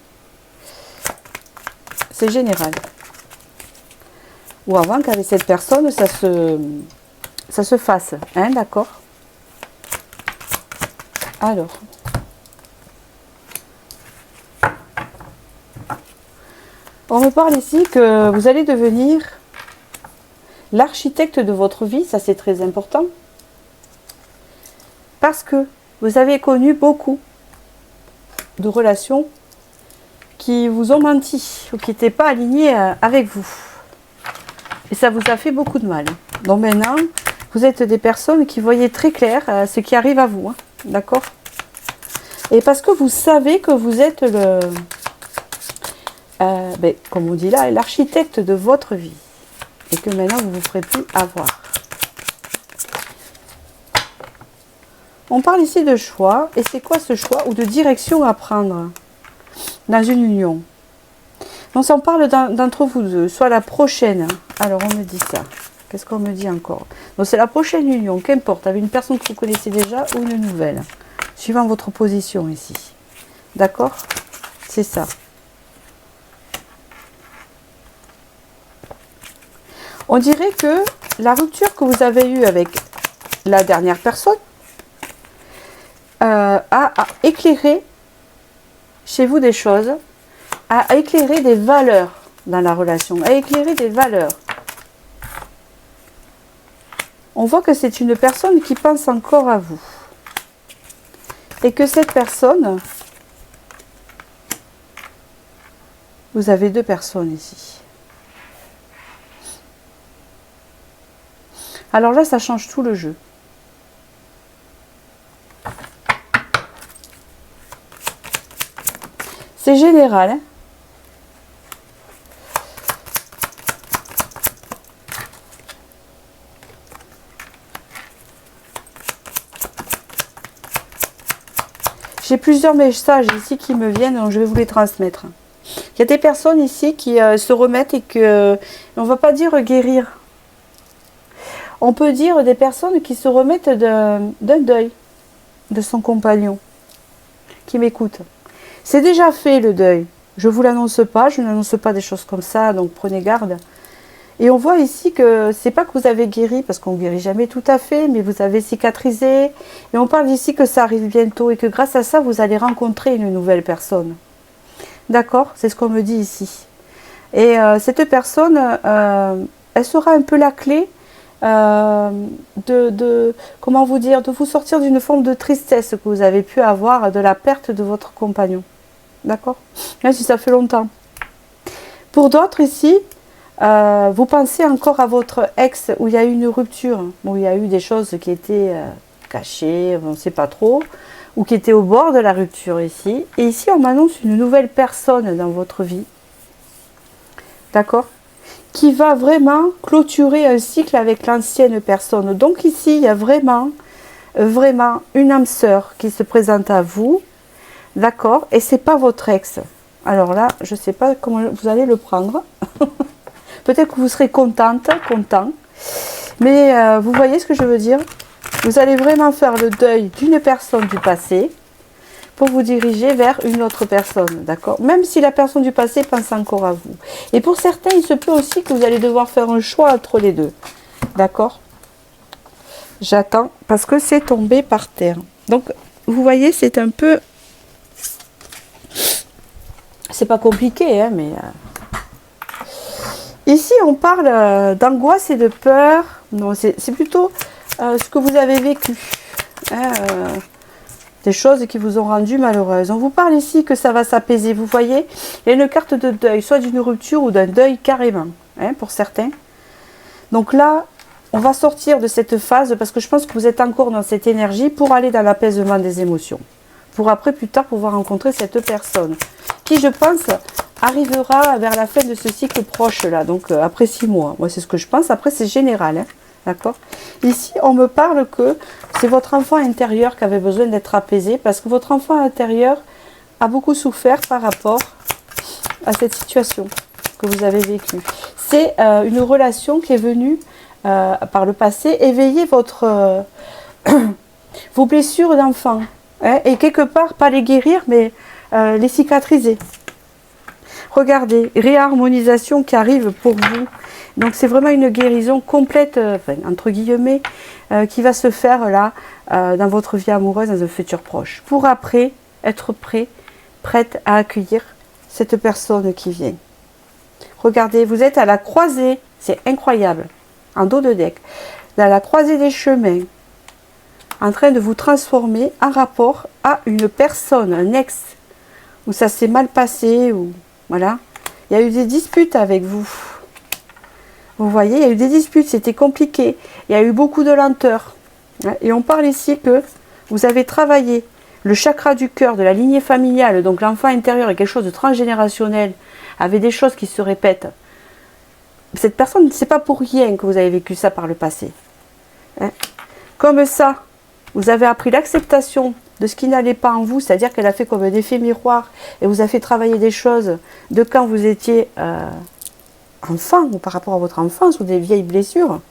C'est général. Ou avant qu'avec cette personne, ça se fasse. Hein, d'accord? Alors. On me parle ici que vous allez devenir l'architecte de votre vie. Ça, c'est très important. Parce que vous avez connu beaucoup de relations qui vous ont menti ou qui n'étaient pas alignées avec vous. Et ça vous a fait beaucoup de mal. Donc maintenant, vous êtes des personnes qui voyaient très clair ce qui arrive à vous. Hein, d'accord? Et parce que vous savez que vous êtes le... comme on dit là, l'architecte de votre vie. Et que maintenant, vous ne vous ferez plus avoir. On parle ici de choix. Et c'est quoi ce choix ou de direction à prendre dans une union? Donc, on parle d'entre vous deux, soit la prochaine. Alors, on me dit ça. Qu'est-ce qu'on me dit encore? Donc, c'est la prochaine union, qu'importe, avec une personne que vous connaissez déjà ou une nouvelle. Suivant votre position ici. D'accord? C'est ça. On dirait que la rupture que vous avez eue avec la dernière personne a éclairé chez vous des choses, a éclairé des valeurs dans la relation, a éclairé des valeurs. On voit que c'est une personne qui pense encore à vous. Et que cette personne, vous avez 2 personnes ici. Alors là, ça change tout le jeu. C'est général. Hein? J'ai plusieurs messages ici qui me viennent, donc je vais vous les transmettre. Il y a des personnes ici qui se remettent et que, on ne va pas dire guérir. On peut dire des personnes qui se remettent d'un deuil de son compagnon, qui m'écoutent. C'est déjà fait le deuil. Je ne vous l'annonce pas, je n'annonce pas des choses comme ça, donc prenez garde. Et on voit ici que c'est pas que vous avez guéri, parce qu'on ne guérit jamais tout à fait, mais vous avez cicatrisé. Et on parle ici que ça arrive bientôt et que grâce à ça, vous allez rencontrer une nouvelle personne. D'accord? C'est ce qu'on me dit ici. Et cette personne, elle sera un peu la clé comment vous dire, de vous sortir d'une forme de tristesse que vous avez pu avoir de la perte de votre compagnon. D'accord? Même si ça fait longtemps. Pour d'autres ici, vous pensez encore à votre ex où il y a eu une rupture, où il y a eu des choses qui étaient cachées, on ne sait pas trop, ou qui étaient au bord de la rupture ici. Et ici, on m'annonce une nouvelle personne dans votre vie. D'accord? Qui va vraiment clôturer un cycle avec l'ancienne personne. Donc ici, il y a vraiment une âme sœur qui se présente à vous. D'accord? Et c'est pas votre ex. Alors là, je ne sais pas comment vous allez le prendre. Peut-être que vous serez content. Mais vous voyez ce que je veux dire? Vous allez vraiment faire le deuil d'une personne du passé pour vous diriger vers une autre personne, d'accord? Même si la personne du passé pense encore à vous. Et pour certains, il se peut aussi que vous allez devoir faire un choix entre les deux, d'accord? J'attends, parce que c'est tombé par terre. Donc, vous voyez, c'est un peu... C'est pas compliqué, hein, mais... Ici, on parle d'angoisse et de peur. Non, c'est plutôt ce que vous avez vécu. Hein, des choses qui vous ont rendu malheureuse. On vous parle ici que ça va s'apaiser. Vous voyez, il y a une carte de deuil, soit d'une rupture ou d'un deuil carrément, hein, pour certains. Donc là, on va sortir de cette phase parce que je pense que vous êtes encore dans cette énergie pour aller dans l'apaisement des émotions. Pour après, plus tard, pouvoir rencontrer cette personne qui, je pense, arrivera vers la fin de ce cycle proche là, donc après 6 mois. Moi, c'est ce que je pense. Après, c'est général, hein, d'accord? Ici, on me parle que c'est votre enfant intérieur qui avait besoin d'être apaisé parce que votre enfant intérieur a beaucoup souffert par rapport à cette situation que vous avez vécue. C'est une relation qui est venue par le passé éveiller votre vos blessures d'enfant, hein, et quelque part pas les guérir mais les cicatriser. Regardez, réharmonisation qui arrive pour vous. Donc c'est vraiment une guérison complète, enfin, entre guillemets, qui va se faire là dans votre vie amoureuse dans un futur proche. Pour après être prête à accueillir cette personne qui vient. Regardez, vous êtes à la croisée, c'est incroyable, en dos de deck, à la croisée des chemins, en train de vous transformer en rapport à une personne, un ex, où ça s'est mal passé, ou voilà, il y a eu des disputes avec vous. Vous voyez, il y a eu des disputes, c'était compliqué, il y a eu beaucoup de lenteur. Et on parle ici que vous avez travaillé le chakra du cœur, de la lignée familiale, donc l'enfant intérieur est quelque chose de transgénérationnel, avec des choses qui se répètent. Cette personne, c'est pas pour rien que vous avez vécu ça par le passé. Hein? Comme ça, vous avez appris l'acceptation de ce qui n'allait pas en vous, c'est-à-dire qu'elle a fait comme un effet miroir et vous a fait travailler des choses de quand vous étiez enfant ou par rapport à votre enfance ou des vieilles blessures.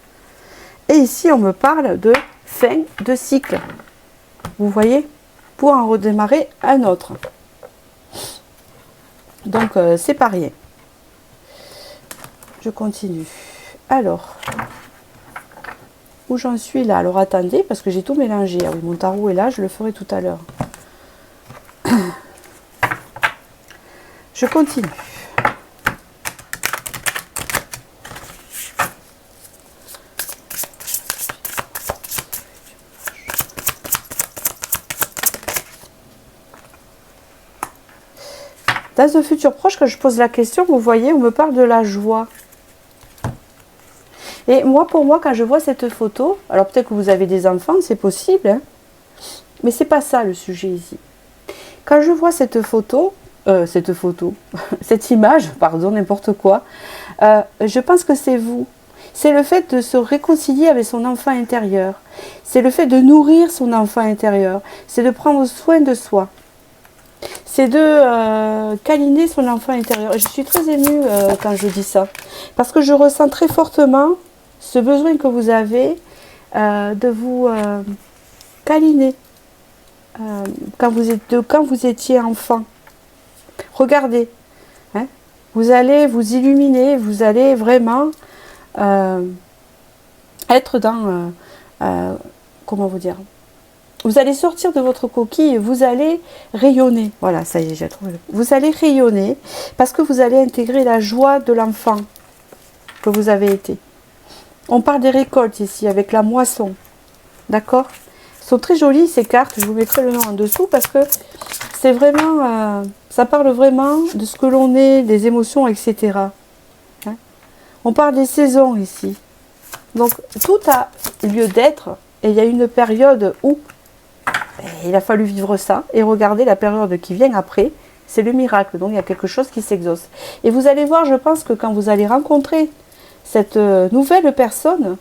Et ici, on me parle de fin de cycle. Vous voyez, pour en redémarrer un autre. Donc, c'est pas rien. Je continue. Alors, où j'en suis là? Alors, attendez, parce que j'ai tout mélangé. Ah oui, mon tarot est là, je le ferai tout à l'heure. Je continue. Dans un futur proche, quand je pose la question, vous voyez, on me parle de la joie. Et moi, pour moi, quand je vois cette photo, alors peut-être que vous avez des enfants, c'est possible, hein, mais c'est pas ça le sujet ici. Quand je vois cette cette image, pardon, n'importe quoi, je pense que c'est vous. C'est le fait de se réconcilier avec son enfant intérieur. C'est le fait de nourrir son enfant intérieur. C'est de prendre soin de soi. C'est de câliner son enfant intérieur. Et je suis très émue quand je dis ça. Parce que je ressens très fortement ce besoin que vous avez de vous câliner quand vous étiez enfant. Regardez, hein, vous allez vous illuminer, vous allez vraiment être dans, comment vous dire, vous allez sortir de votre coquille et vous allez rayonner. Voilà, ça y est, j'ai trouvé. Vous allez rayonner parce que vous allez intégrer la joie de l'enfant que vous avez été. On parle des récoltes ici avec la moisson. D'accord? Elles sont très jolies ces cartes. Je vous mettrai le nom en dessous parce que c'est vraiment, ça parle vraiment de ce que l'on est, des émotions, etc. Hein? On parle des saisons ici. Donc tout a lieu d'être et il y a une période où il a fallu vivre ça. Et regardez la période qui vient après, c'est le miracle. Donc il y a quelque chose qui s'exauce. Et vous allez voir, je pense que quand vous allez rencontrer cette nouvelle personne,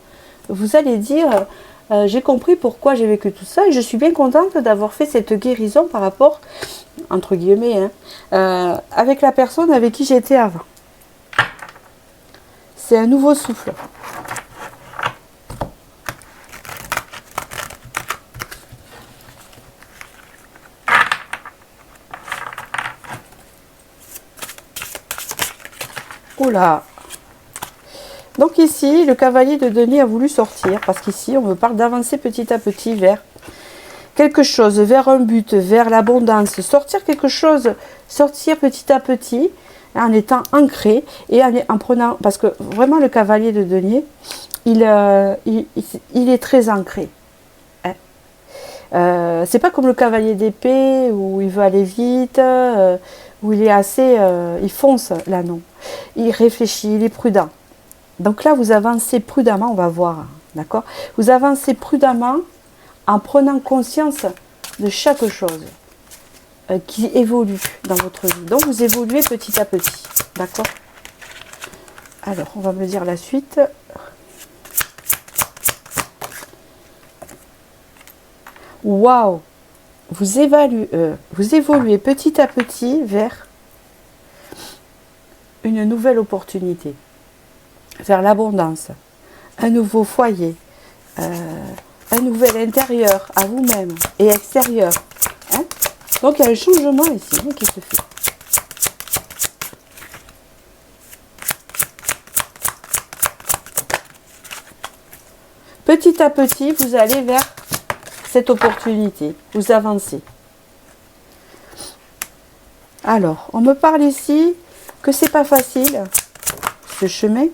vous allez dire j'ai compris pourquoi j'ai vécu tout ça et je suis bien contente d'avoir fait cette guérison par rapport, entre guillemets, hein, avec la personne avec qui j'étais avant. C'est un nouveau souffle. Oula. Donc ici, le cavalier de denier a voulu sortir, parce qu'ici, on me parle d'avancer petit à petit vers quelque chose, vers un but, vers l'abondance, sortir quelque chose, sortir petit à petit, en étant ancré, et en prenant, parce que vraiment le cavalier de denier, il est très ancré. C'est pas comme le cavalier d'épée, où il veut aller vite, où il est assez, il fonce, là non. Il réfléchit, il est prudent. Donc là, vous avancez prudemment, on va voir, d'accord? Vous avancez prudemment en prenant conscience de chaque chose qui évolue dans votre vie. Donc vous évoluez petit à petit, d'accord? Alors, on va me dire la suite. Waouh! Vous évoluez petit à petit vers une nouvelle opportunité, vers l'abondance, un nouveau foyer, un nouvel intérieur à vous-même et extérieur. Hein? Donc il y a un changement ici qui se fait. Petit à petit, vous allez vers cette opportunité, vous avancez. Alors, on me parle ici que c'est pas facile, ce chemin,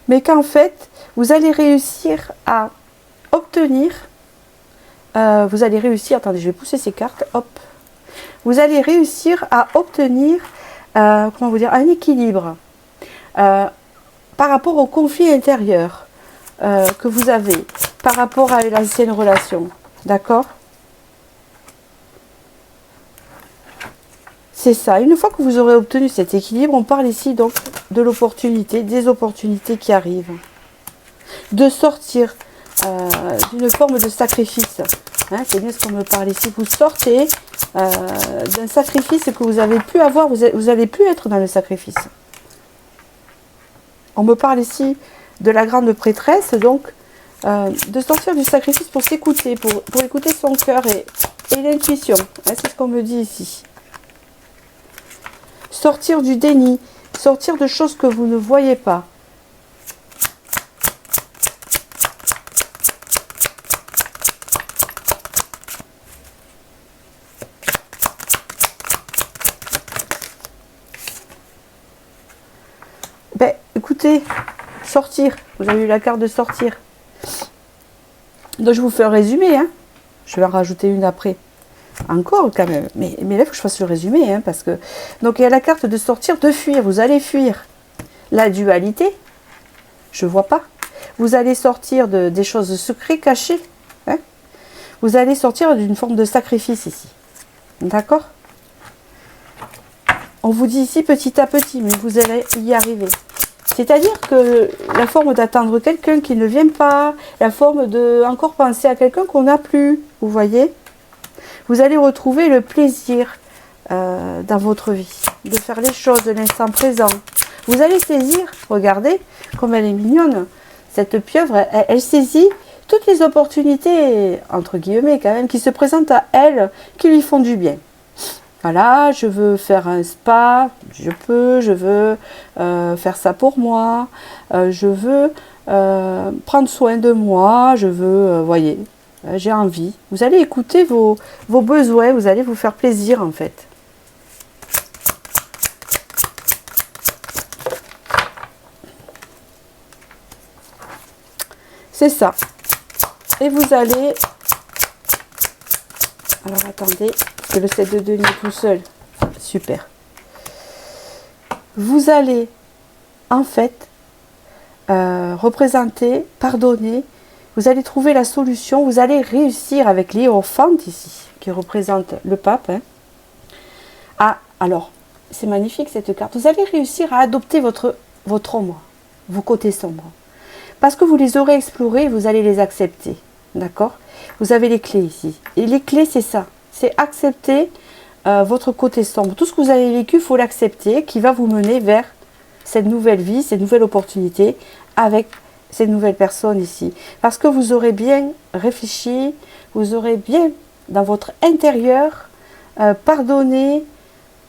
mais qu'en fait, vous allez réussir à obtenir, vous allez réussir, attendez, je vais pousser ces cartes, hop, vous allez réussir à obtenir, comment vous dire, un équilibre par rapport au conflit intérieur que vous avez, par rapport à l'ancienne relation, d'accord? C'est ça. Une fois que vous aurez obtenu cet équilibre, on parle ici donc de l'opportunité, des opportunités qui arrivent. De sortir d'une forme de sacrifice. Hein, c'est bien ce qu'on me parle ici. Vous sortez d'un sacrifice que vous avez pu avoir, vous allez plus être dans le sacrifice. On me parle ici de la grande prêtresse, donc de sortir du sacrifice pour s'écouter, pour écouter son cœur et l'intuition. Hein, c'est ce qu'on me dit ici. Sortir du déni, sortir de choses que vous ne voyez pas. Ben, écoutez, sortir, vous avez eu la carte de sortir. Donc je vous fais un résumé, hein. Je vais en rajouter une après. Encore quand même, mais là il faut que je fasse le résumé, hein, parce que donc il y a la carte de sortir, de fuir, vous allez fuir la dualité, je vois pas, vous allez sortir des choses secrètes, cachées, hein, vous allez sortir d'une forme de sacrifice ici, d'accord? On vous dit ici petit à petit, mais vous allez y arriver. C'est-à-dire que la forme d'attendre quelqu'un qui ne vient pas, la forme de encore penser à quelqu'un qu'on n'a plus, vous voyez? Vous allez retrouver le plaisir dans votre vie, de faire les choses de l'instant présent. Vous allez saisir, regardez comme elle est mignonne, cette pieuvre, elle saisit toutes les opportunités, entre guillemets quand même, qui se présentent à elle, qui lui font du bien. Voilà, je veux faire un spa, je veux faire ça pour moi, je veux prendre soin de moi, je veux, voyez, j'ai envie. Vous allez écouter vos besoins, vous allez vous faire plaisir en fait. C'est ça. Et vous allez... Alors attendez, c'est le 7 de denier tout seul. Super. Vous allez en fait représenter, pardonner. Vous allez trouver la solution, vous allez réussir avec l'Hiérophante ici, qui représente le pape. Hein. Ah, alors, c'est magnifique cette carte. Vous allez réussir à adopter votre ombre, vos côtés sombres. Parce que vous les aurez explorés, vous allez les accepter. D'accord? Vous avez les clés ici. Et les clés, c'est ça. C'est accepter votre côté sombre. Tout ce que vous avez vécu, il faut l'accepter, qui va vous mener vers cette nouvelle vie, cette nouvelle opportunité, avec cette nouvelle personne ici. Parce que vous aurez bien réfléchi, vous aurez bien, dans votre intérieur, pardonné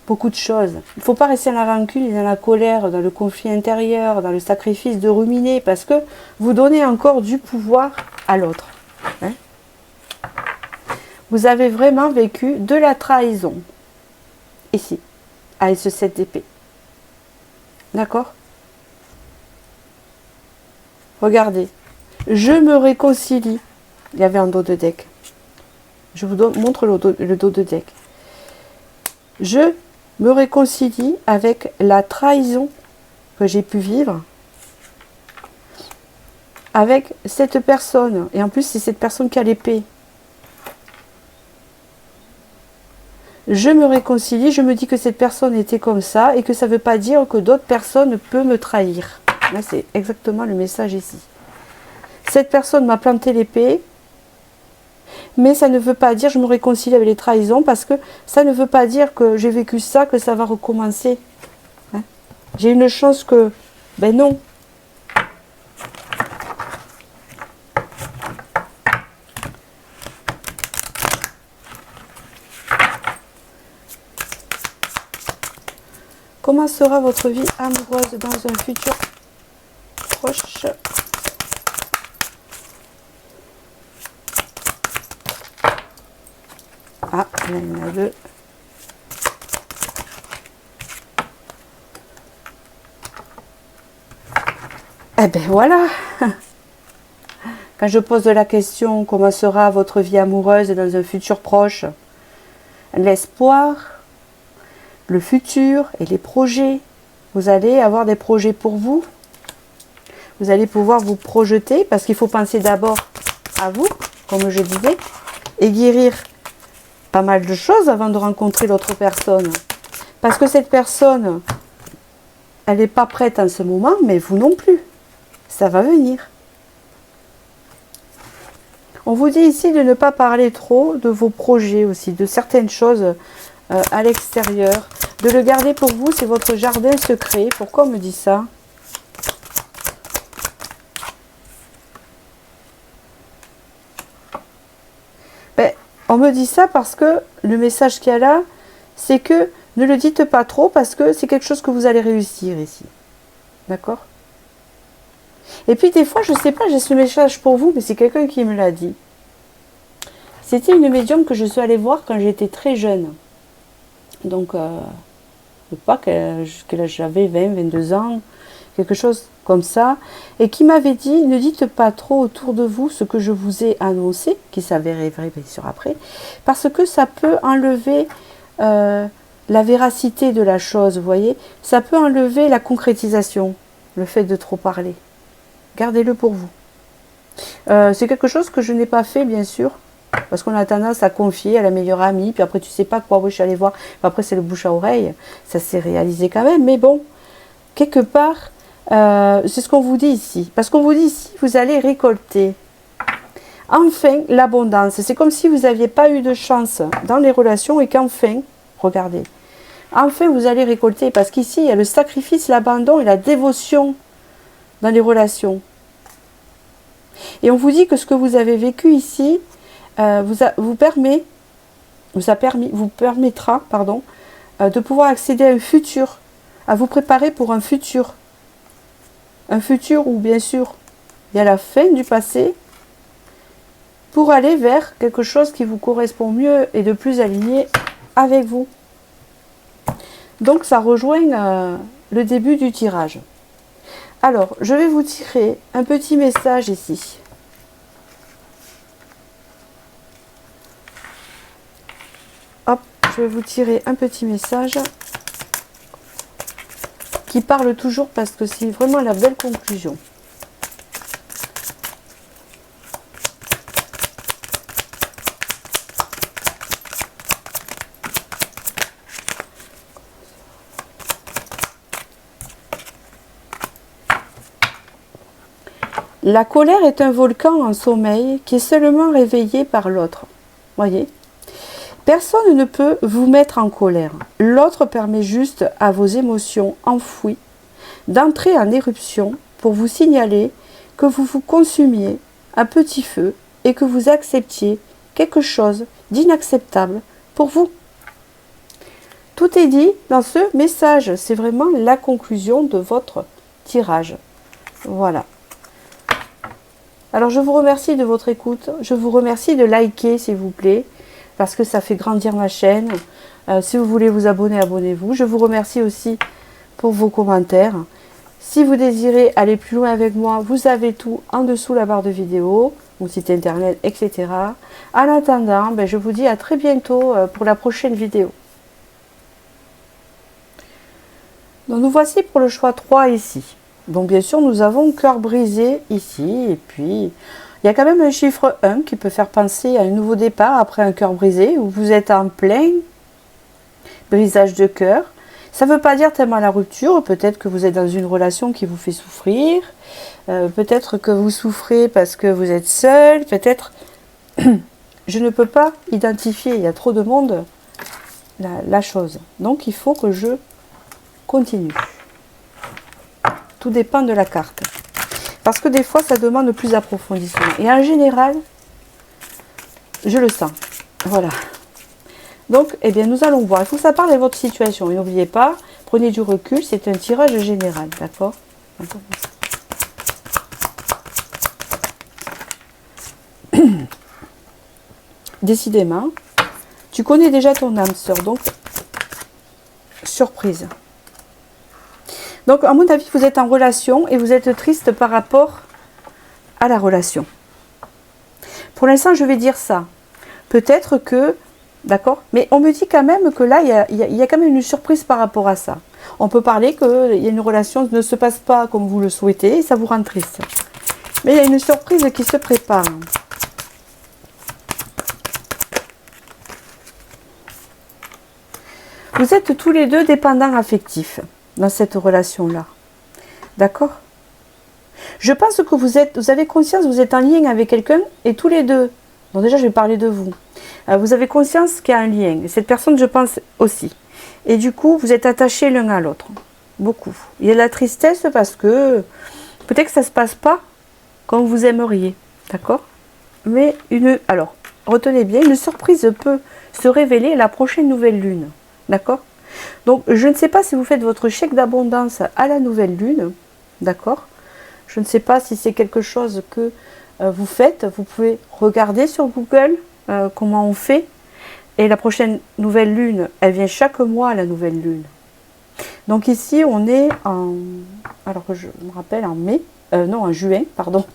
beaucoup de choses. Il ne faut pas rester dans la rancune, dans la colère, dans le conflit intérieur, dans le sacrifice de ruminer, parce que vous donnez encore du pouvoir à l'autre. Hein? Vous avez vraiment vécu de la trahison. Ici, avec ce 7 d'épée. D'accord? Regardez. Je me réconcilie. Il y avait un dos de deck. Je vous montre le dos de deck. Je me réconcilie avec la trahison que j'ai pu vivre avec cette personne. Et en plus, c'est cette personne qui a l'épée. Je me réconcilie, je me dis que cette personne était comme ça et que ça ne veut pas dire que d'autres personnes peuvent me trahir. Là, c'est exactement le message ici. Cette personne m'a planté l'épée, mais ça ne veut pas dire, je me réconcilie avec les trahisons, parce que ça ne veut pas dire que j'ai vécu ça, que ça va recommencer. Hein? J'ai une chance que, ben non. Comment sera votre vie amoureuse dans un futur proche? Ah, il y en a deux. Eh ben voilà. Quand je pose la question, comment sera votre vie amoureuse dans un futur proche? L'espoir, le futur et les projets. Vous allez avoir des projets pour vous. Vous allez pouvoir vous projeter, parce qu'il faut penser d'abord à vous, comme je disais, et guérir pas mal de choses avant de rencontrer l'autre personne. Parce que cette personne, elle n'est pas prête en ce moment, mais vous non plus. Ça va venir. On vous dit ici de ne pas parler trop de vos projets aussi, de certaines choses à l'extérieur. De le garder pour vous, c'est votre jardin secret. Pourquoi on me dit ça? Ben, on me dit ça parce que le message qu'il y a là, c'est que ne le dites pas trop, parce que c'est quelque chose que vous allez réussir ici. D'accord? Et puis des fois, je ne sais pas, j'ai ce message pour vous, mais c'est quelqu'un qui me l'a dit. C'était une médium que je suis allée voir quand j'étais très jeune. Donc, je ne sais pas quel âge j'avais, 20, 22 ans, quelque chose comme ça. Et qui m'avait dit, ne dites pas trop autour de vous ce que je vous ai annoncé, qui s'avérait vrai bien sûr après, parce que ça peut enlever la véracité de la chose, vous voyez. Ça peut enlever la concrétisation, le fait de trop parler. Gardez-le pour vous. C'est quelque chose que je n'ai pas fait, bien sûr, parce qu'on a tendance à confier à la meilleure amie, puis après tu sais pas quoi, oui, je suis allée voir, puis après c'est le bouche à oreille, ça s'est réalisé quand même, mais bon, quelque part, c'est ce qu'on vous dit ici, parce qu'on vous dit ici, vous allez récolter, enfin, l'abondance. C'est comme si vous n'aviez pas eu de chance dans les relations, et qu'enfin, regardez, enfin vous allez récolter, parce qu'ici, il y a le sacrifice, l'abandon et la dévotion dans les relations. Et on vous dit que ce que vous avez vécu ici vous permettra de pouvoir accéder à un futur, à vous préparer pour un futur où bien sûr il y a la fin du passé pour aller vers quelque chose qui vous correspond mieux et de plus aligné avec vous. Donc ça rejoint le début du tirage. Alors, je vais vous tirer un petit message ici. Hop, je vais vous tirer un petit message qui parle toujours, parce que c'est vraiment la belle conclusion. La colère est un volcan en sommeil qui est seulement réveillé par l'autre. Voyez ? Personne ne peut vous mettre en colère. L'autre permet juste à vos émotions enfouies d'entrer en éruption pour vous signaler que vous vous consumiez à petit feu et que vous acceptiez quelque chose d'inacceptable pour vous. Tout est dit dans ce message. C'est vraiment la conclusion de votre tirage. Voilà. Alors, je vous remercie de votre écoute. Je vous remercie de liker, s'il vous plaît, parce que ça fait grandir ma chaîne. Si vous voulez vous abonner, abonnez-vous. Je vous remercie aussi pour vos commentaires. Si vous désirez aller plus loin avec moi, vous avez tout en dessous la barre de vidéo, mon site internet, etc. En attendant, ben, je vous dis à très bientôt pour la prochaine vidéo. Donc nous voici pour le choix 3 ici. Donc bien sûr, nous avons cœur brisé ici. Et puis, il y a quand même un chiffre 1 qui peut faire penser à un nouveau départ après un cœur brisé, où vous êtes en plein brisage de cœur. Ça ne veut pas dire tellement la rupture. Peut-être que vous êtes dans une relation qui vous fait souffrir. Peut-être que vous souffrez parce que vous êtes seul. Peut-être... Je ne peux pas identifier. Il y a trop de monde. La chose. Donc, il faut que je continue. Tout dépend de la carte. Parce que des fois, ça demande plus d'approfondissement. Et en général, je le sens. Voilà. Donc, eh bien, nous allons voir. Il faut que ça parle de votre situation. Et n'oubliez pas, prenez du recul. C'est un tirage général. D'accord? Décidément, tu connais déjà ton âme sœur. Donc, surprise. Donc, à mon avis, vous êtes en relation et vous êtes triste par rapport à la relation. Pour l'instant, je vais dire ça. Peut-être que, d'accord, mais on me dit quand même que là, il y a quand même une surprise par rapport à ça. On peut parler qu'il y a une relation qui ne se passe pas comme vous le souhaitez et ça vous rend triste. Mais il y a une surprise qui se prépare. Vous êtes tous les deux dépendants affectifs dans cette relation-là. D'accord? Je pense que vous avez conscience, vous êtes en lien avec quelqu'un et tous les deux. Bon, déjà, je vais parler de vous. Vous avez conscience qu'il y a un lien. Cette personne, je pense aussi. Et du coup, vous êtes attachés l'un à l'autre. Beaucoup. Il y a de la tristesse parce que peut-être que ça ne se passe pas comme vous aimeriez. D'accord? Mais alors, retenez bien, une surprise peut se révéler à la prochaine nouvelle lune. D'accord? Donc, je ne sais pas si vous faites votre chèque d'abondance à la nouvelle lune. D'accord? Je ne sais pas si c'est quelque chose que vous faites. Vous pouvez regarder sur Google comment on fait. Et la prochaine nouvelle lune, elle vient chaque mois à la nouvelle lune. Donc ici, on est en... Alors que je me rappelle, en mai. Non, en juin, pardon.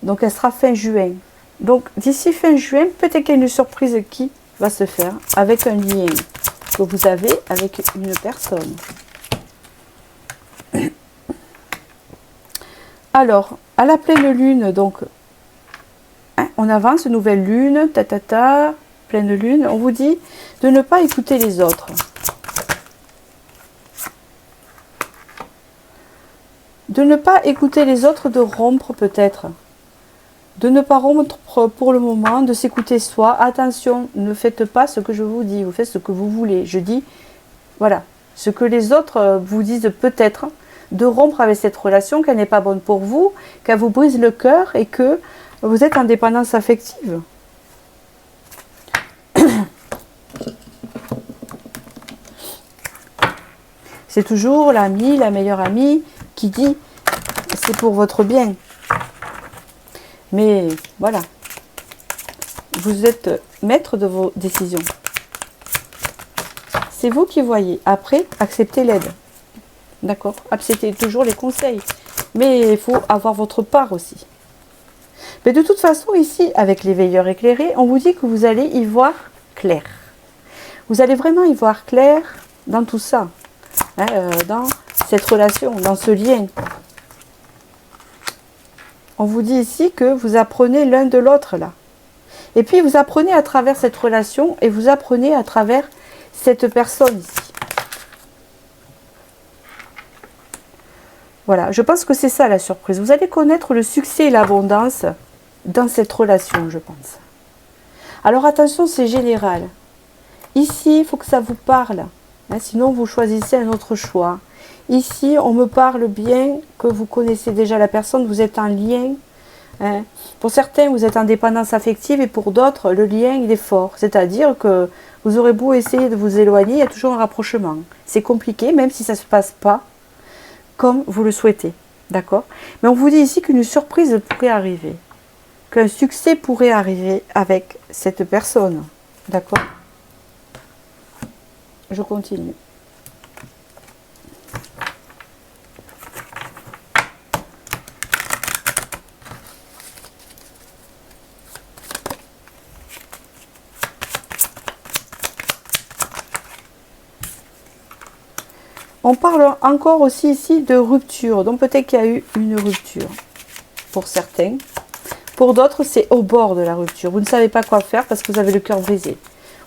Donc, elle sera fin juin. Donc, d'ici fin juin, peut-être qu'il y a une surprise qui va se faire avec un lien que vous avez avec une personne. Alors, à la pleine lune, donc, hein, on avance, nouvelle lune, pleine lune, on vous dit de ne pas écouter les autres. De ne pas écouter les autres, de rompre peut-être. De ne pas rompre pour le moment, de s'écouter soi. Attention, ne faites pas ce que je vous dis, vous faites ce que vous voulez. Je dis, voilà, ce que les autres vous disent peut-être, de rompre avec cette relation, qu'elle n'est pas bonne pour vous, qu'elle vous brise le cœur et que vous êtes en dépendance affective. C'est toujours l'ami, la meilleure amie qui dit c'est pour votre bien. Mais voilà, vous êtes maître de vos décisions. C'est vous qui voyez. Après, acceptez l'aide. D'accord? Acceptez toujours les conseils. Mais il faut avoir votre part aussi. Mais de toute façon, ici, avec les veilleurs éclairés, on vous dit que vous allez y voir clair. Vous allez vraiment y voir clair dans tout ça. Hein, dans cette relation, dans ce lien. On vous dit ici que vous apprenez l'un de l'autre là. Et puis vous apprenez à travers cette relation et vous apprenez à travers cette personne ici. Voilà, je pense que c'est ça la surprise. Vous allez connaître le succès et l'abondance dans cette relation, je pense. Alors attention, c'est général. Ici, il faut que ça vous parle. Hein, sinon, vous choisissez un autre choix. Ici, on me parle bien que vous connaissez déjà la personne, vous êtes en lien Hein. Pour certains, vous êtes en dépendance affective et pour d'autres, le lien, il est fort. C'est-à-dire que vous aurez beau essayer de vous éloigner, il y a toujours un rapprochement. C'est compliqué, même si ça ne se passe pas comme vous le souhaitez. D'accord? Mais on vous dit ici qu'une surprise pourrait arriver. Qu'un succès pourrait arriver avec cette personne. D'accord? Je continue. On parle encore aussi ici de rupture. Donc peut-être qu'il y a eu une rupture pour certains. Pour d'autres, c'est au bord de la rupture. Vous ne savez pas quoi faire parce que vous avez le cœur brisé.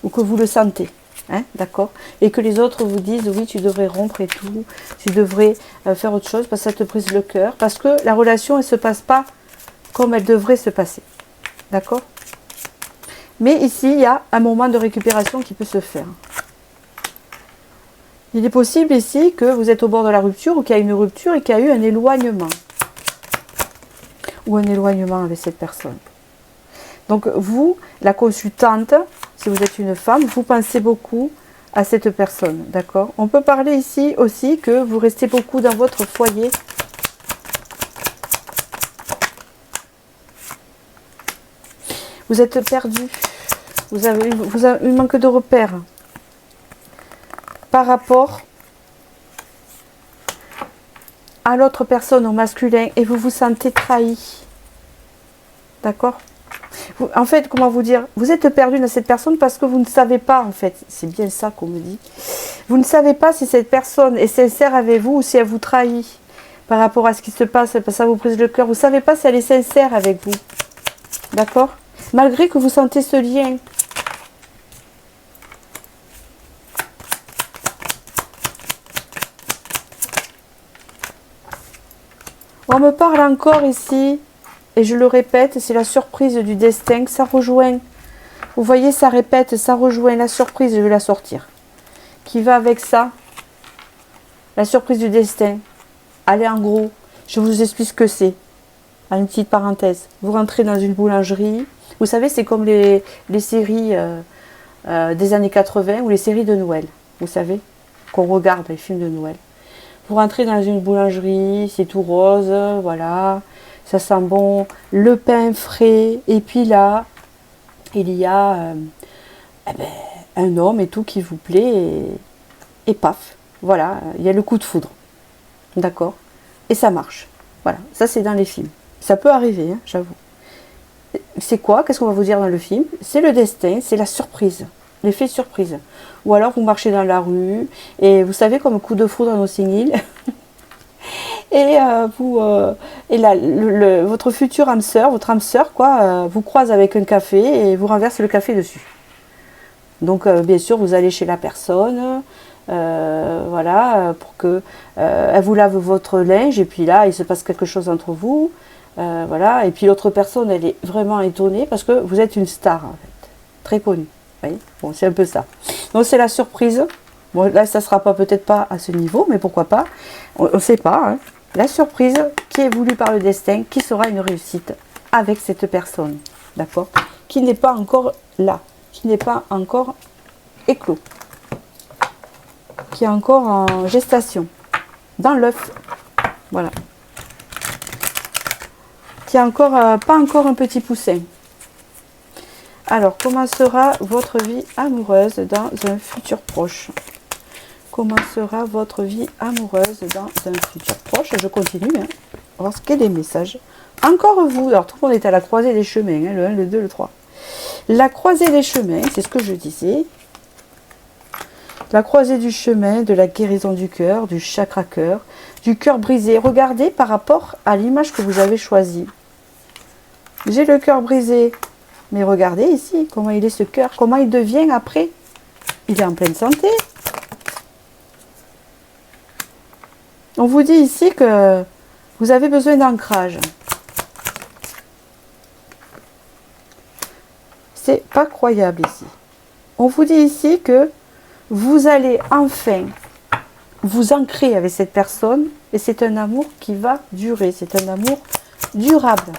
Ou que vous le sentez. Hein, d'accord? Et que les autres vous disent, oui, tu devrais rompre et tout. Tu devrais faire autre chose parce que ça te brise le cœur. Parce que la relation, elle ne se passe pas comme elle devrait se passer. D'accord? Mais ici, il y a un moment de récupération qui peut se faire. Il est possible ici que vous êtes au bord de la rupture ou qu'il y a une rupture et qu'il y a eu un éloignement. Ou un éloignement avec cette personne. Donc vous, la consultante, si vous êtes une femme, vous pensez beaucoup à cette personne. D'accord? On peut parler ici aussi que vous restez beaucoup dans votre foyer. Vous êtes perdu. Vous avez un manque de repères. Par rapport à l'autre personne, au masculin, et vous vous sentez trahi. D'accord? En fait, comment vous dire? Vous êtes perdu dans cette personne parce que vous ne savez pas, en fait. C'est bien ça qu'on me dit. Vous ne savez pas si cette personne est sincère avec vous ou si elle vous trahit par rapport à ce qui se passe, parce que ça vous brise le cœur. Vous ne savez pas si elle est sincère avec vous. D'accord? Malgré que vous sentez ce lien. On me parle encore ici, et je le répète, c'est la surprise du destin, ça rejoint. Vous voyez, ça répète, ça rejoint la surprise, je vais la sortir. Qui va avec ça? La surprise du destin. Allez, en gros, je vous explique ce que c'est. Une petite parenthèse. Vous rentrez dans une boulangerie. Vous savez, c'est comme les séries des années 80 ou les séries de Noël. Vous savez, qu'on regarde les films de Noël. Vous rentrez dans une boulangerie, c'est tout rose, voilà, ça sent bon, le pain frais, et puis là, il y a un homme et tout qui vous plaît, et paf, voilà, il y a le coup de foudre, d'accord? Et ça marche, voilà, ça c'est dans les films. Ça peut arriver, hein, j'avoue. C'est quoi? Qu'est-ce qu'on va vous dire dans le film? C'est le destin, c'est la surprise. L'effet surprise. Ou alors vous marchez dans la rue et vous savez comme un coup de foudre dans nos Hill et votre futur âme sœur, votre âme sœur quoi, vous croise avec un café et vous renverse le café dessus. Donc bien sûr vous allez chez la personne, voilà, pour que elle vous lave votre linge et puis là il se passe quelque chose entre vous, voilà, et puis l'autre personne elle est vraiment étonnée parce que vous êtes une star en fait, très connue. Bon, c'est un peu ça. Donc c'est la surprise. Bon, là, ça ne sera peut-être pas à ce niveau, mais pourquoi pas. On ne sait pas. Hein. La surprise qui est voulue par le destin, qui sera une réussite avec cette personne. D'accord? Qui n'est pas encore là. Qui n'est pas encore éclos. Qui est encore en gestation. Dans l'œuf. Voilà. Qui est encore pas encore un petit poussin. Alors, comment sera votre vie amoureuse dans un futur proche? Comment sera votre vie amoureuse dans un futur proche? Je continue. Hein. On va voir quel est les messages. Encore vous. Alors, tout le monde est à la croisée des chemins. Hein, le 1, le 2, le 3. La croisée des chemins, c'est ce que je disais. La croisée du chemin, de la guérison du cœur, du chakra cœur, du cœur brisé. Regardez par rapport à l'image que vous avez choisie. J'ai le cœur brisé. Mais regardez ici, comment il est ce cœur, comment il devient après. Il est en pleine santé. On vous dit ici que vous avez besoin d'ancrage. C'est pas croyable ici. On vous dit ici que vous allez enfin vous ancrer avec cette personne et c'est un amour qui va durer. C'est un amour durable.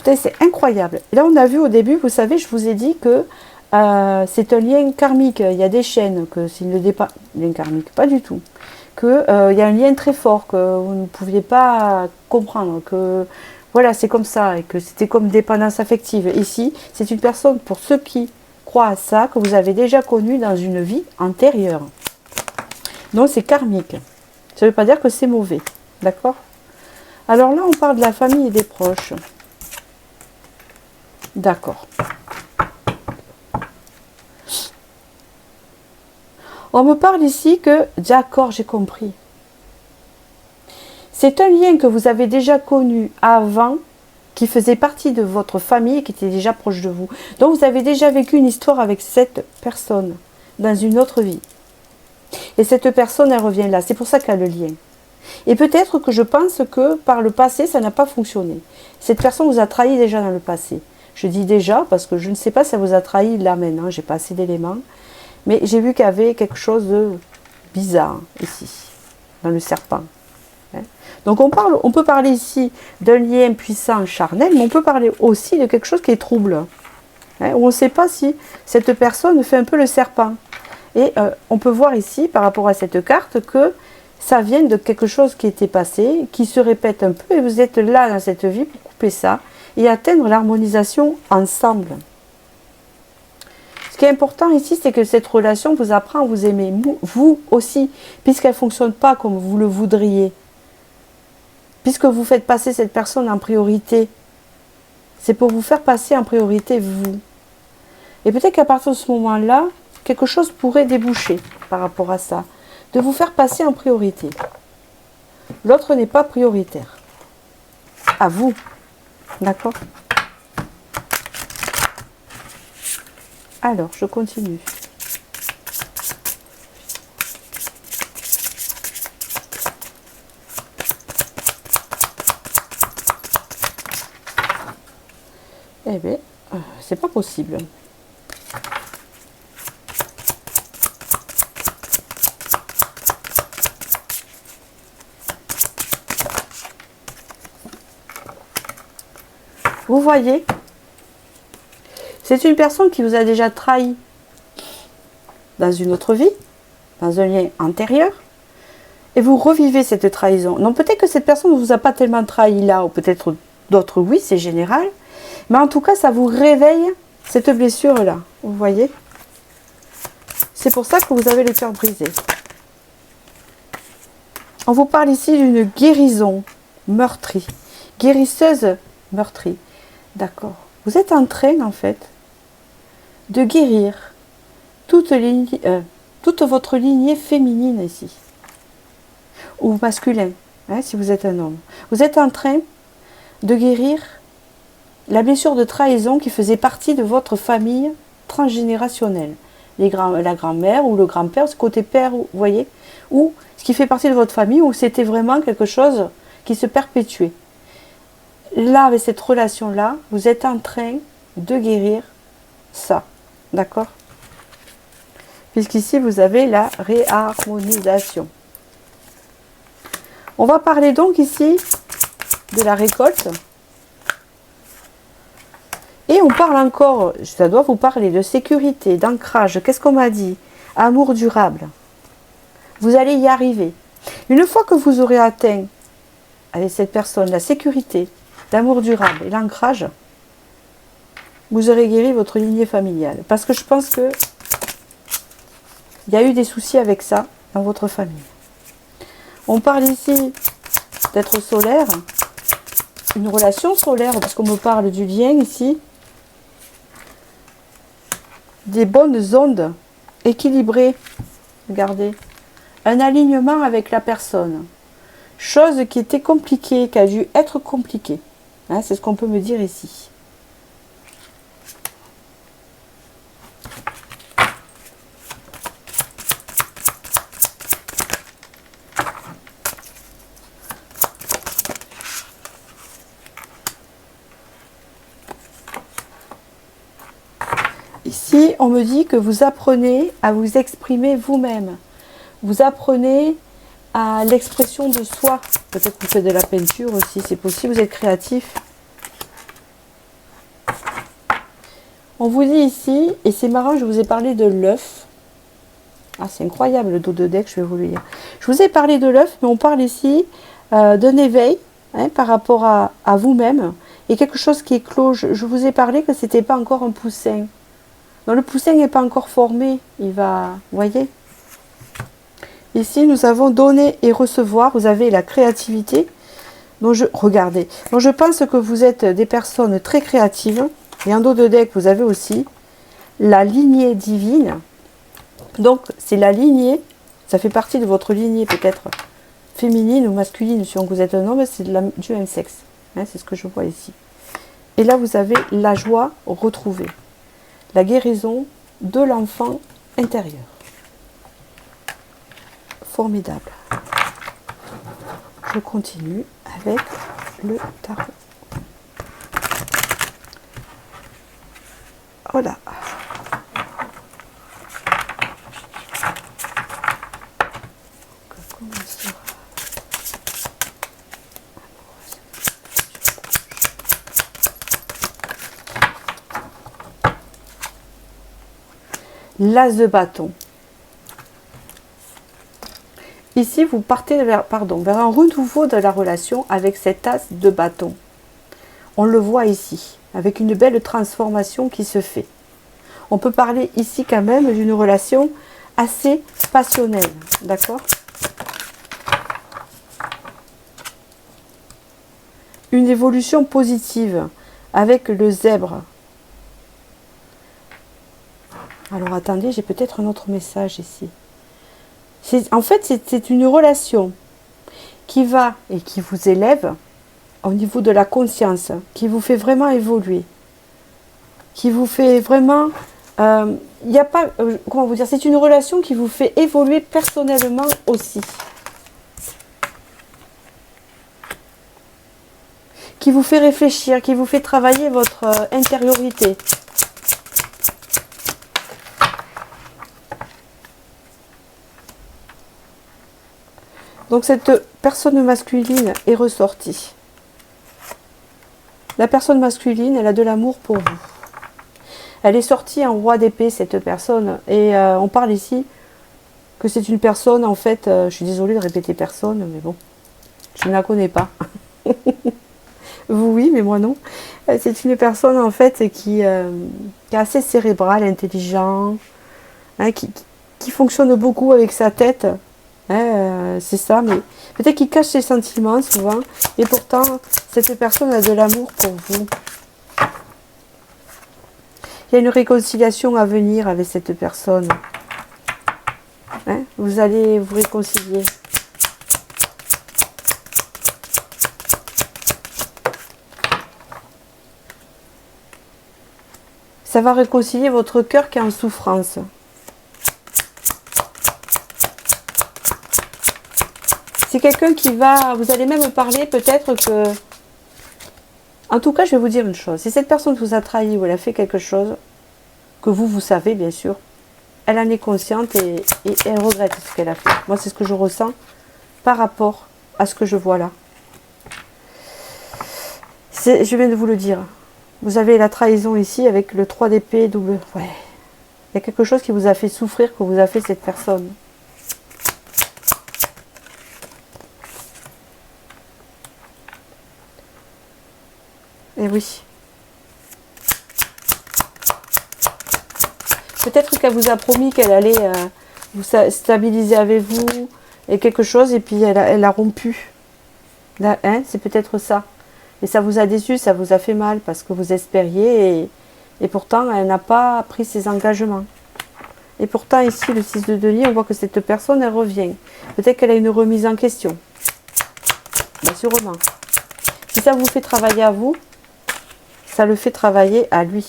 C'est incroyable. Là, on a vu au début, vous savez, je vous ai dit que c'est un lien karmique. Il y a des chaînes, que s'il ne dépasse... Lien karmique, pas du tout. Qu'il y a un lien très fort que vous ne pouviez pas comprendre. Que voilà, c'est comme ça. Et que c'était comme dépendance affective. Ici, c'est une personne, pour ceux qui croient à ça, que vous avez déjà connue dans une vie antérieure. Donc, c'est karmique. Ça ne veut pas dire que c'est mauvais. D'accord? Alors là, on parle de la famille et des proches. D'accord. On me parle ici que, d'accord, j'ai compris. C'est un lien que vous avez déjà connu avant, qui faisait partie de votre famille et qui était déjà proche de vous. Donc vous avez déjà vécu une histoire avec cette personne, dans une autre vie. Et cette personne, elle revient là. C'est pour ça qu'elle a le lien. Et peut-être que je pense que par le passé, ça n'a pas fonctionné. Cette personne vous a trahi déjà dans le passé. Je dis déjà parce que je ne sais pas si ça vous a trahi là maintenant. J'ai pas assez d'éléments. Mais j'ai vu qu'il y avait quelque chose de bizarre ici, dans le serpent. Donc on peut parler ici d'un lien puissant charnel, mais on peut parler aussi de quelque chose qui est trouble. Où on ne sait pas si cette personne fait un peu le serpent. Et on peut voir ici, par rapport à cette carte, que ça vient de quelque chose qui était passé, qui se répète un peu, et vous êtes là dans cette vie pour couper ça et atteindre l'harmonisation ensemble. Ce qui est important ici, c'est que cette relation vous apprend à vous aimer, vous aussi, puisqu'elle ne fonctionne pas comme vous le voudriez. Puisque vous faites passer cette personne en priorité, c'est pour vous faire passer en priorité vous. Et peut-être qu'à partir de ce moment-là, quelque chose pourrait déboucher par rapport à ça, de vous faire passer en priorité. L'autre n'est pas prioritaire. À vous. D'accord? Alors, je continue. Eh bien, c'est pas possible. Vous voyez, c'est une personne qui vous a déjà trahi dans une autre vie, dans un lien antérieur, et vous revivez cette trahison. Non, peut-être que cette personne ne vous a pas tellement trahi là, ou peut-être d'autres oui, c'est général, mais en tout cas, ça vous réveille cette blessure-là, vous voyez. C'est pour ça que vous avez le cœur brisé. On vous parle ici d'une guérison meurtrie, guérisseuse meurtrie. D'accord. Vous êtes en train, en fait, de guérir toute votre lignée féminine ici. Ou masculin, hein, si vous êtes un homme. Vous êtes en train de guérir la blessure de trahison qui faisait partie de votre famille transgénérationnelle. La grand-mère ou le grand-père, ce côté père, vous voyez, ou ce qui fait partie de votre famille, où c'était vraiment quelque chose qui se perpétuait. Là, avec cette relation-là, vous êtes en train de guérir ça. D'accord? Puisqu'ici, vous avez la réharmonisation. On va parler donc ici de la récolte. Et on parle encore, ça doit vous parler de sécurité, d'ancrage. Qu'est-ce qu'on m'a dit? Amour durable. Vous allez y arriver. Une fois que vous aurez atteint avec cette personne la sécurité, l'amour durable et l'ancrage, vous aurez guéri votre lignée familiale. Parce que je pense que il y a eu des soucis avec ça dans votre famille. On parle ici d'être solaire, une relation solaire, parce qu'on me parle du lien ici, des bonnes ondes équilibrées, regardez, un alignement avec la personne, chose qui était compliquée, qui a dû être compliquée, hein, c'est ce qu'on peut me dire ici. Ici, on me dit que vous apprenez à vous exprimer vous-même. Vous apprenez à l'expression de soi. Peut-être que vous faites de la peinture aussi, c'est possible, vous êtes créatif. On vous dit ici, et c'est marrant, je vous ai parlé de l'œuf. Ah, c'est incroyable le dos de deck, je vais vous le lire. Je vous ai parlé de l'œuf, mais on parle ici d'un éveil hein, par rapport à vous-même. Et quelque chose qui est clos. Je vous ai parlé que c'était pas encore un poussin. Donc le poussin n'est pas encore formé. Il va, vous voyez. Ici, nous avons donner et recevoir. Vous avez la créativité. Donc regardez. Donc je pense que vous êtes des personnes très créatives. Et en dos de deck, vous avez aussi la lignée divine. Donc c'est la lignée. Ça fait partie de votre lignée peut-être féminine ou masculine. Si vous êtes un homme, c'est du même sexe. Hein, c'est ce que je vois ici. Et là, vous avez la joie retrouvée. La guérison de l'enfant intérieur. Formidable. Je continue avec le tarot. Voilà. L'as de bâton. Ici, vous partez vers un renouveau de la relation avec cet as de bâton. On le voit ici, avec une belle transformation qui se fait. On peut parler ici quand même d'une relation assez passionnelle, d'accord? Une évolution positive avec le zèbre. Alors attendez, j'ai peut-être un autre message ici. En fait, c'est une relation qui va et qui vous élève au niveau de la conscience, qui vous fait vraiment évoluer, qui vous fait vraiment... Il n'y a pas... comment vous dire? C'est une relation qui vous fait évoluer personnellement aussi. Qui vous fait réfléchir, qui vous fait travailler votre intériorité. Donc cette personne masculine est ressortie. La personne masculine, elle a de l'amour pour vous. Elle est sortie en roi d'épée, cette personne. Et on parle ici que c'est une personne, en fait, je suis désolée de répéter personne, mais bon, je ne la connais pas. Vous, oui, mais moi non. C'est une personne, en fait, qui est assez cérébrale, intelligente, hein, qui fonctionne beaucoup avec sa tête. Hein, c'est ça, mais peut-être qu'il cache ses sentiments souvent, et pourtant cette personne a de l'amour pour vous. Il y a une réconciliation à venir avec cette personne. Hein, vous allez vous réconcilier. Ça va réconcilier votre cœur qui est en souffrance. C'est quelqu'un qui va... Vous allez même parler peut-être que... En tout cas, je vais vous dire une chose. Si cette personne vous a trahi ou elle a fait quelque chose, que vous savez bien sûr, elle en est consciente et elle regrette ce qu'elle a fait. Moi, c'est ce que je ressens par rapport à ce que je vois là. Je viens de vous le dire. Vous avez la trahison ici avec le 3 d'épée double. Ouais. Il y a quelque chose qui vous a fait souffrir, que vous a fait cette personne. Et oui. Peut-être qu'elle vous a promis qu'elle allait vous stabiliser avec vous et quelque chose, et puis elle a rompu. Là, hein, c'est peut-être ça. Et ça vous a déçu, ça vous a fait mal parce que vous espériez et pourtant elle n'a pas pris ses engagements. Et pourtant ici, le 6 de denier, on voit que cette personne, elle revient. Peut-être qu'elle a une remise en question. Bien sûrement. Si ça vous fait travailler à vous, ça le fait travailler à lui.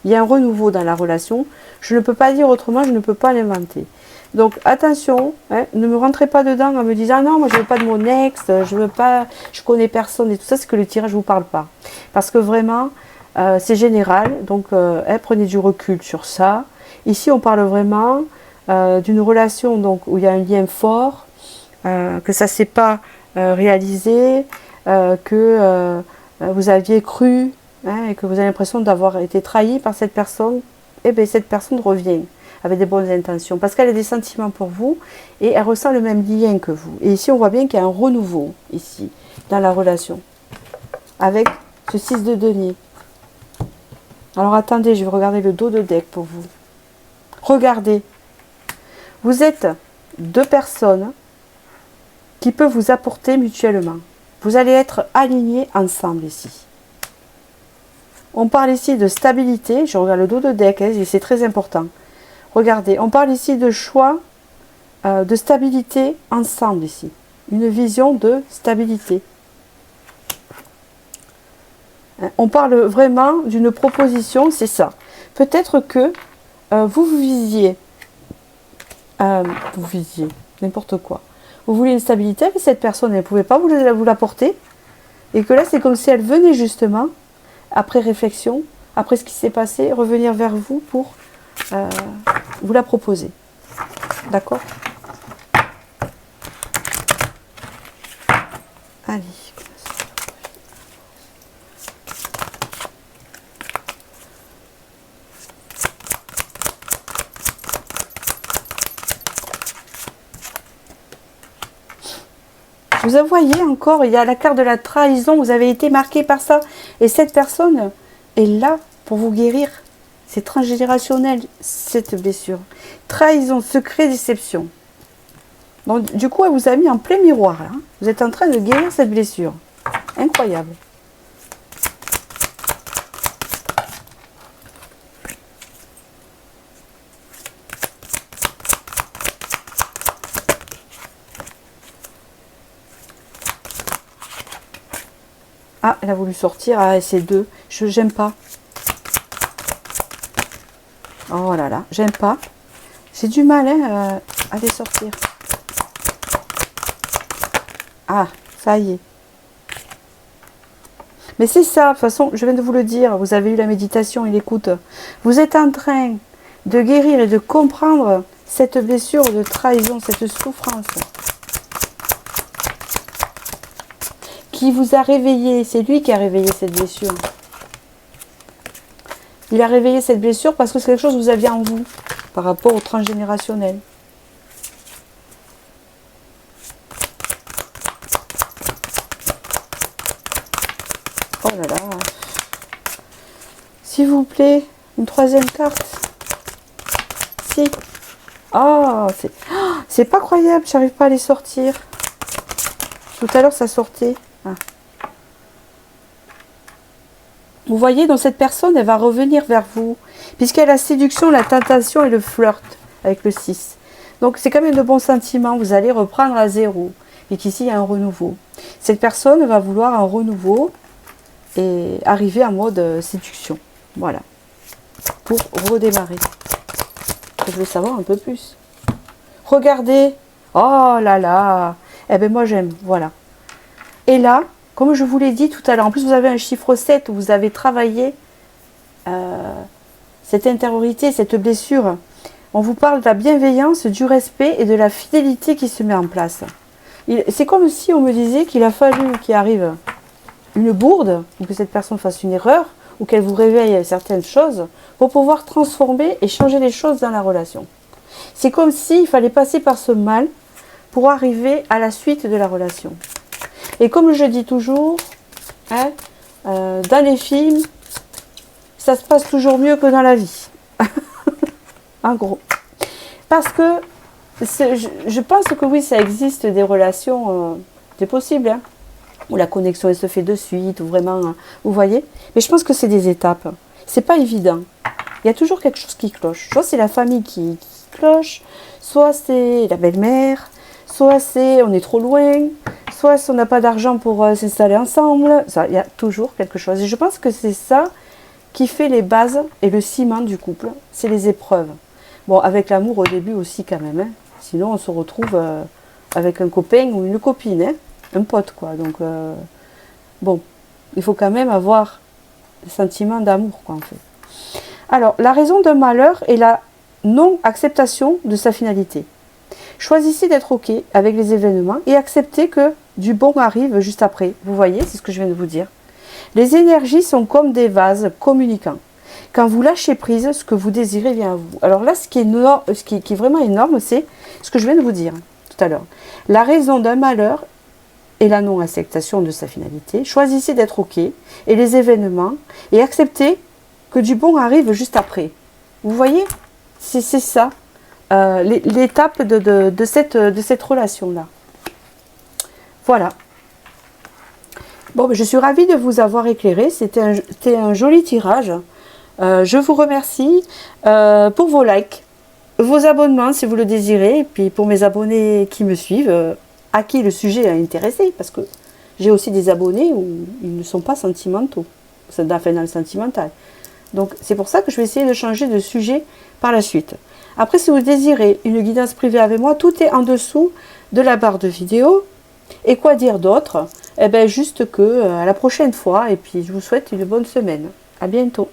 Il y a un renouveau dans la relation. Je ne peux pas dire autrement, je ne peux pas l'inventer. Donc attention, hein, ne me rentrez pas dedans en me disant ah non, moi je veux pas de mon ex, je veux pas, je connais personne et tout ça, c'est que le tirage ne vous parle pas. Parce que vraiment, c'est général, donc hein, prenez du recul sur ça. Ici on parle vraiment d'une relation donc, où il y a un lien fort, que ça ne s'est pas réalisé, que vous aviez cru hein, et que vous avez l'impression d'avoir été trahi par cette personne, et bien cette personne revient avec des bonnes intentions, parce qu'elle a des sentiments pour vous, et elle ressent le même lien que vous. Et ici, on voit bien qu'il y a un renouveau, ici, dans la relation, avec ce 6 de denier. Alors attendez, je vais regarder le dos de deck pour vous. Regardez, vous êtes deux personnes qui peuvent vous apporter mutuellement. Vous allez être alignés ensemble ici. On parle ici de stabilité, je regarde le dos de deck, hein, et c'est très important. Regardez, on parle ici de choix, de stabilité ensemble ici. Une vision de stabilité. On parle vraiment d'une proposition, c'est ça. Peut-être que vous visiez n'importe quoi. Vous voulez une stabilité, mais cette personne, elle ne pouvait pas vous l'apporter. Et que là, c'est comme si elle venait justement, après réflexion, après ce qui s'est passé, revenir vers vous pour vous la proposer. D'accord? Allez. Vous voyez encore, il y a la carte de la trahison, vous avez été marqué par ça. Et cette personne est là pour vous guérir. C'est transgénérationnel, cette blessure. Trahison, secret, déception. Donc, du coup, elle vous a mis en plein miroir. Là. Vous êtes en train de guérir cette blessure. Incroyable. Ah, elle a voulu sortir. Ah, c'est deux. J'aime pas. Oh là là, j'aime pas. J'ai du mal hein, à les sortir. Ah, ça y est. Mais c'est ça, de toute façon, je viens de vous le dire. Vous avez eu la méditation et l'écoute. Vous êtes en train de guérir et de comprendre cette blessure de trahison, cette souffrance. Qui vous a réveillé, c'est lui qui a réveillé cette blessure. Il a réveillé cette blessure parce que c'est quelque chose que vous aviez en vous par rapport au transgénérationnel. Oh là là. S'il vous plaît, une troisième carte. Si. Oh, c'est pas croyable, j'arrive pas à les sortir. Tout à l'heure, ça sortait. Ah. Vous voyez, donc cette personne, elle va revenir vers vous. Puisqu'elle a la séduction, la tentation et le flirt avec le 6. Donc, c'est quand même de bons sentiments. Vous allez reprendre à zéro. Et qu'ici, il y a un renouveau. Cette personne va vouloir un renouveau et arriver en mode séduction. Voilà. Pour redémarrer. Je veux savoir un peu plus. Regardez. Oh là là. Eh bien, moi, j'aime. Voilà. Et là, comme je vous l'ai dit tout à l'heure, en plus vous avez un chiffre 7 où vous avez travaillé cette intériorité, cette blessure. On vous parle de la bienveillance, du respect et de la fidélité qui se met en place. C'est comme si on me disait qu'il a fallu qu'il arrive une bourde, ou que cette personne fasse une erreur, ou qu'elle vous réveille certaines choses, pour pouvoir transformer et changer les choses dans la relation. C'est comme s'il fallait passer par ce mal pour arriver à la suite de la relation. Et comme je dis toujours, hein, dans les films, ça se passe toujours mieux que dans la vie. En gros. Parce que je pense que oui, ça existe des relations, c'est possible, hein, où la connexion elle se fait de suite, ou vraiment, hein, vous voyez. Mais je pense que c'est des étapes. C'est pas évident. Il y a toujours quelque chose qui cloche. Soit c'est la famille qui cloche, soit c'est la belle-mère, soit c'est on est trop loin, soit si on n'a pas d'argent pour s'installer ensemble. Il y a toujours quelque chose. Et je pense que c'est ça qui fait les bases et le ciment du couple. C'est les épreuves. Bon, avec l'amour au début aussi quand même. Hein. Sinon, on se retrouve avec un copain ou une copine. Hein. Un pote, quoi. Donc, bon, il faut quand même avoir des sentiments d'amour, quoi, en fait. Alors, la raison d'un malheur est la non-acceptation de sa finalité. Choisissez d'être OK avec les événements et acceptez que du bon arrive juste après. Vous voyez, c'est ce que je viens de vous dire. Les énergies sont comme des vases communicants. Quand vous lâchez prise, ce que vous désirez vient à vous. Alors là, ce qui est vraiment énorme, c'est ce que je viens de vous dire tout à l'heure. La raison d'un malheur et la non-acceptation de sa finalité. Choisissez d'être OK et les événements et acceptez que du bon arrive juste après. Vous voyez, c'est ça, l'étape de cette relation-là. Voilà. Bon, je suis ravie de vous avoir éclairé. C'était un joli tirage. Je vous remercie pour vos likes, vos abonnements si vous le désirez, et puis pour mes abonnés qui me suivent, à qui le sujet a intéressé, parce que j'ai aussi des abonnés où ils ne sont pas sentimentaux, c'est dans le sentimental. Donc c'est pour ça que je vais essayer de changer de sujet par la suite. Après, si vous désirez une guidance privée avec moi, tout est en dessous de la barre de vidéo. Et quoi dire d'autre? Eh bien, juste que à la prochaine fois, et puis je vous souhaite une bonne semaine. À bientôt.